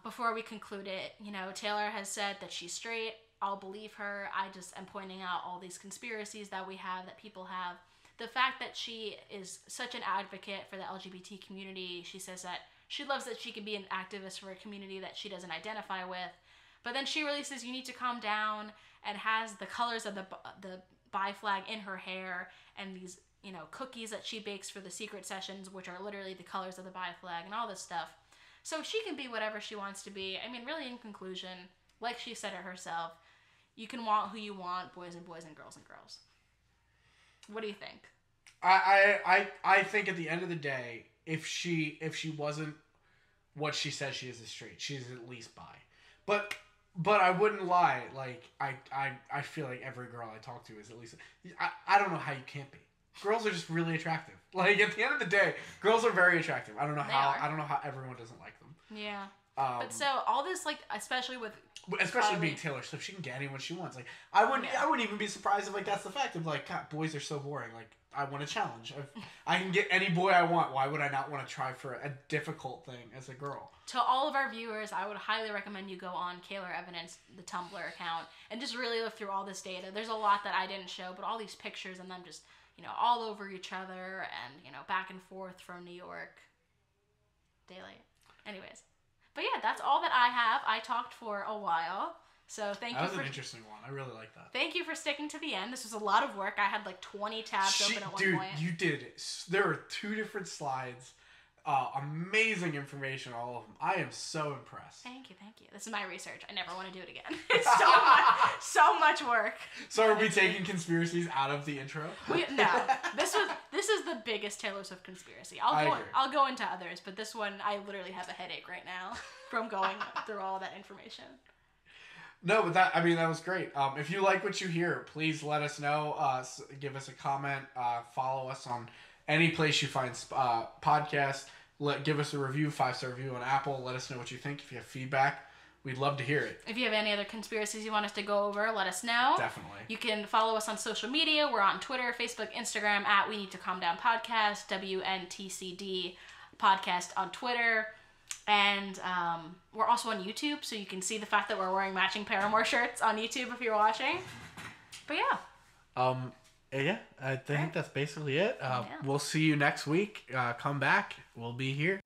before we conclude it, Taylor has said that she's straight. I'll believe her. I just am pointing out all these conspiracies that we have, that people have. The fact that she is such an advocate for the LGBT community. She says that she loves that she can be an activist for a community that she doesn't identify with. But then she releases "You Need to Calm Down" and has the colors of the bi flag in her hair, and these, cookies that she bakes for the secret sessions, which are literally the colors of the bi flag, and all this stuff. So she can be whatever she wants to be. I mean, really, in conclusion, like she said it herself, you can want who you want, boys and boys and girls and girls. What do you think? I think at the end of the day, if she wasn't what she says she is straight, she's at least bi. But I wouldn't lie. I feel like every girl I talk to is at least. I don't know how you can't be. Girls are just really attractive. At the end of the day, girls are very attractive. I don't know how everyone doesn't like them. Yeah. But so all this, especially being Taylor Swift, she can get anyone she wants. I wouldn't even be surprised if that's the fact of God, boys are so boring. I want a challenge. I can get any boy I want. Why would I not want to try for a difficult thing as a girl? To all of our viewers, I would highly recommend you go on Kaylor Evidence, the Tumblr account, and just really look through all this data. There's a lot that I didn't show, but all these pictures and them just, all over each other and, back and forth from New York daily. Anyways. But yeah, that's all that I have. I talked for a while. So thank you. That was an interesting one. I really like that. Thank you for sticking to the end. This was a lot of work. I had 20 tabs open at one point. Dude, you did it. There were 2 different slides. Amazing information, all of them. I am so impressed. Thank you. This is my research. I never want to do it again. It's so much work. So are we taking conspiracies out of the intro? No. This is the biggest Taylor Swift conspiracy. I'll go into others, but this one I literally have a headache right now from going through all that information. No, but that was great. If you like what you hear, please let us know. Give us a comment. Follow us on any place you find podcasts. Give us a review, 5-star review on Apple. Let us know what you think. If you have feedback, we'd love to hear it. If you have any other conspiracies you want us to go over, let us know. Definitely. You can follow us on social media. We're on Twitter, Facebook, Instagram at We Need to Calm Down Podcast, WNTCD Podcast on Twitter. And we're also on YouTube, so you can see the fact that we're wearing matching Paramore shirts on YouTube if you're watching. But yeah. Yeah, I think that's basically it. We'll see you next week. Come back. We'll be here.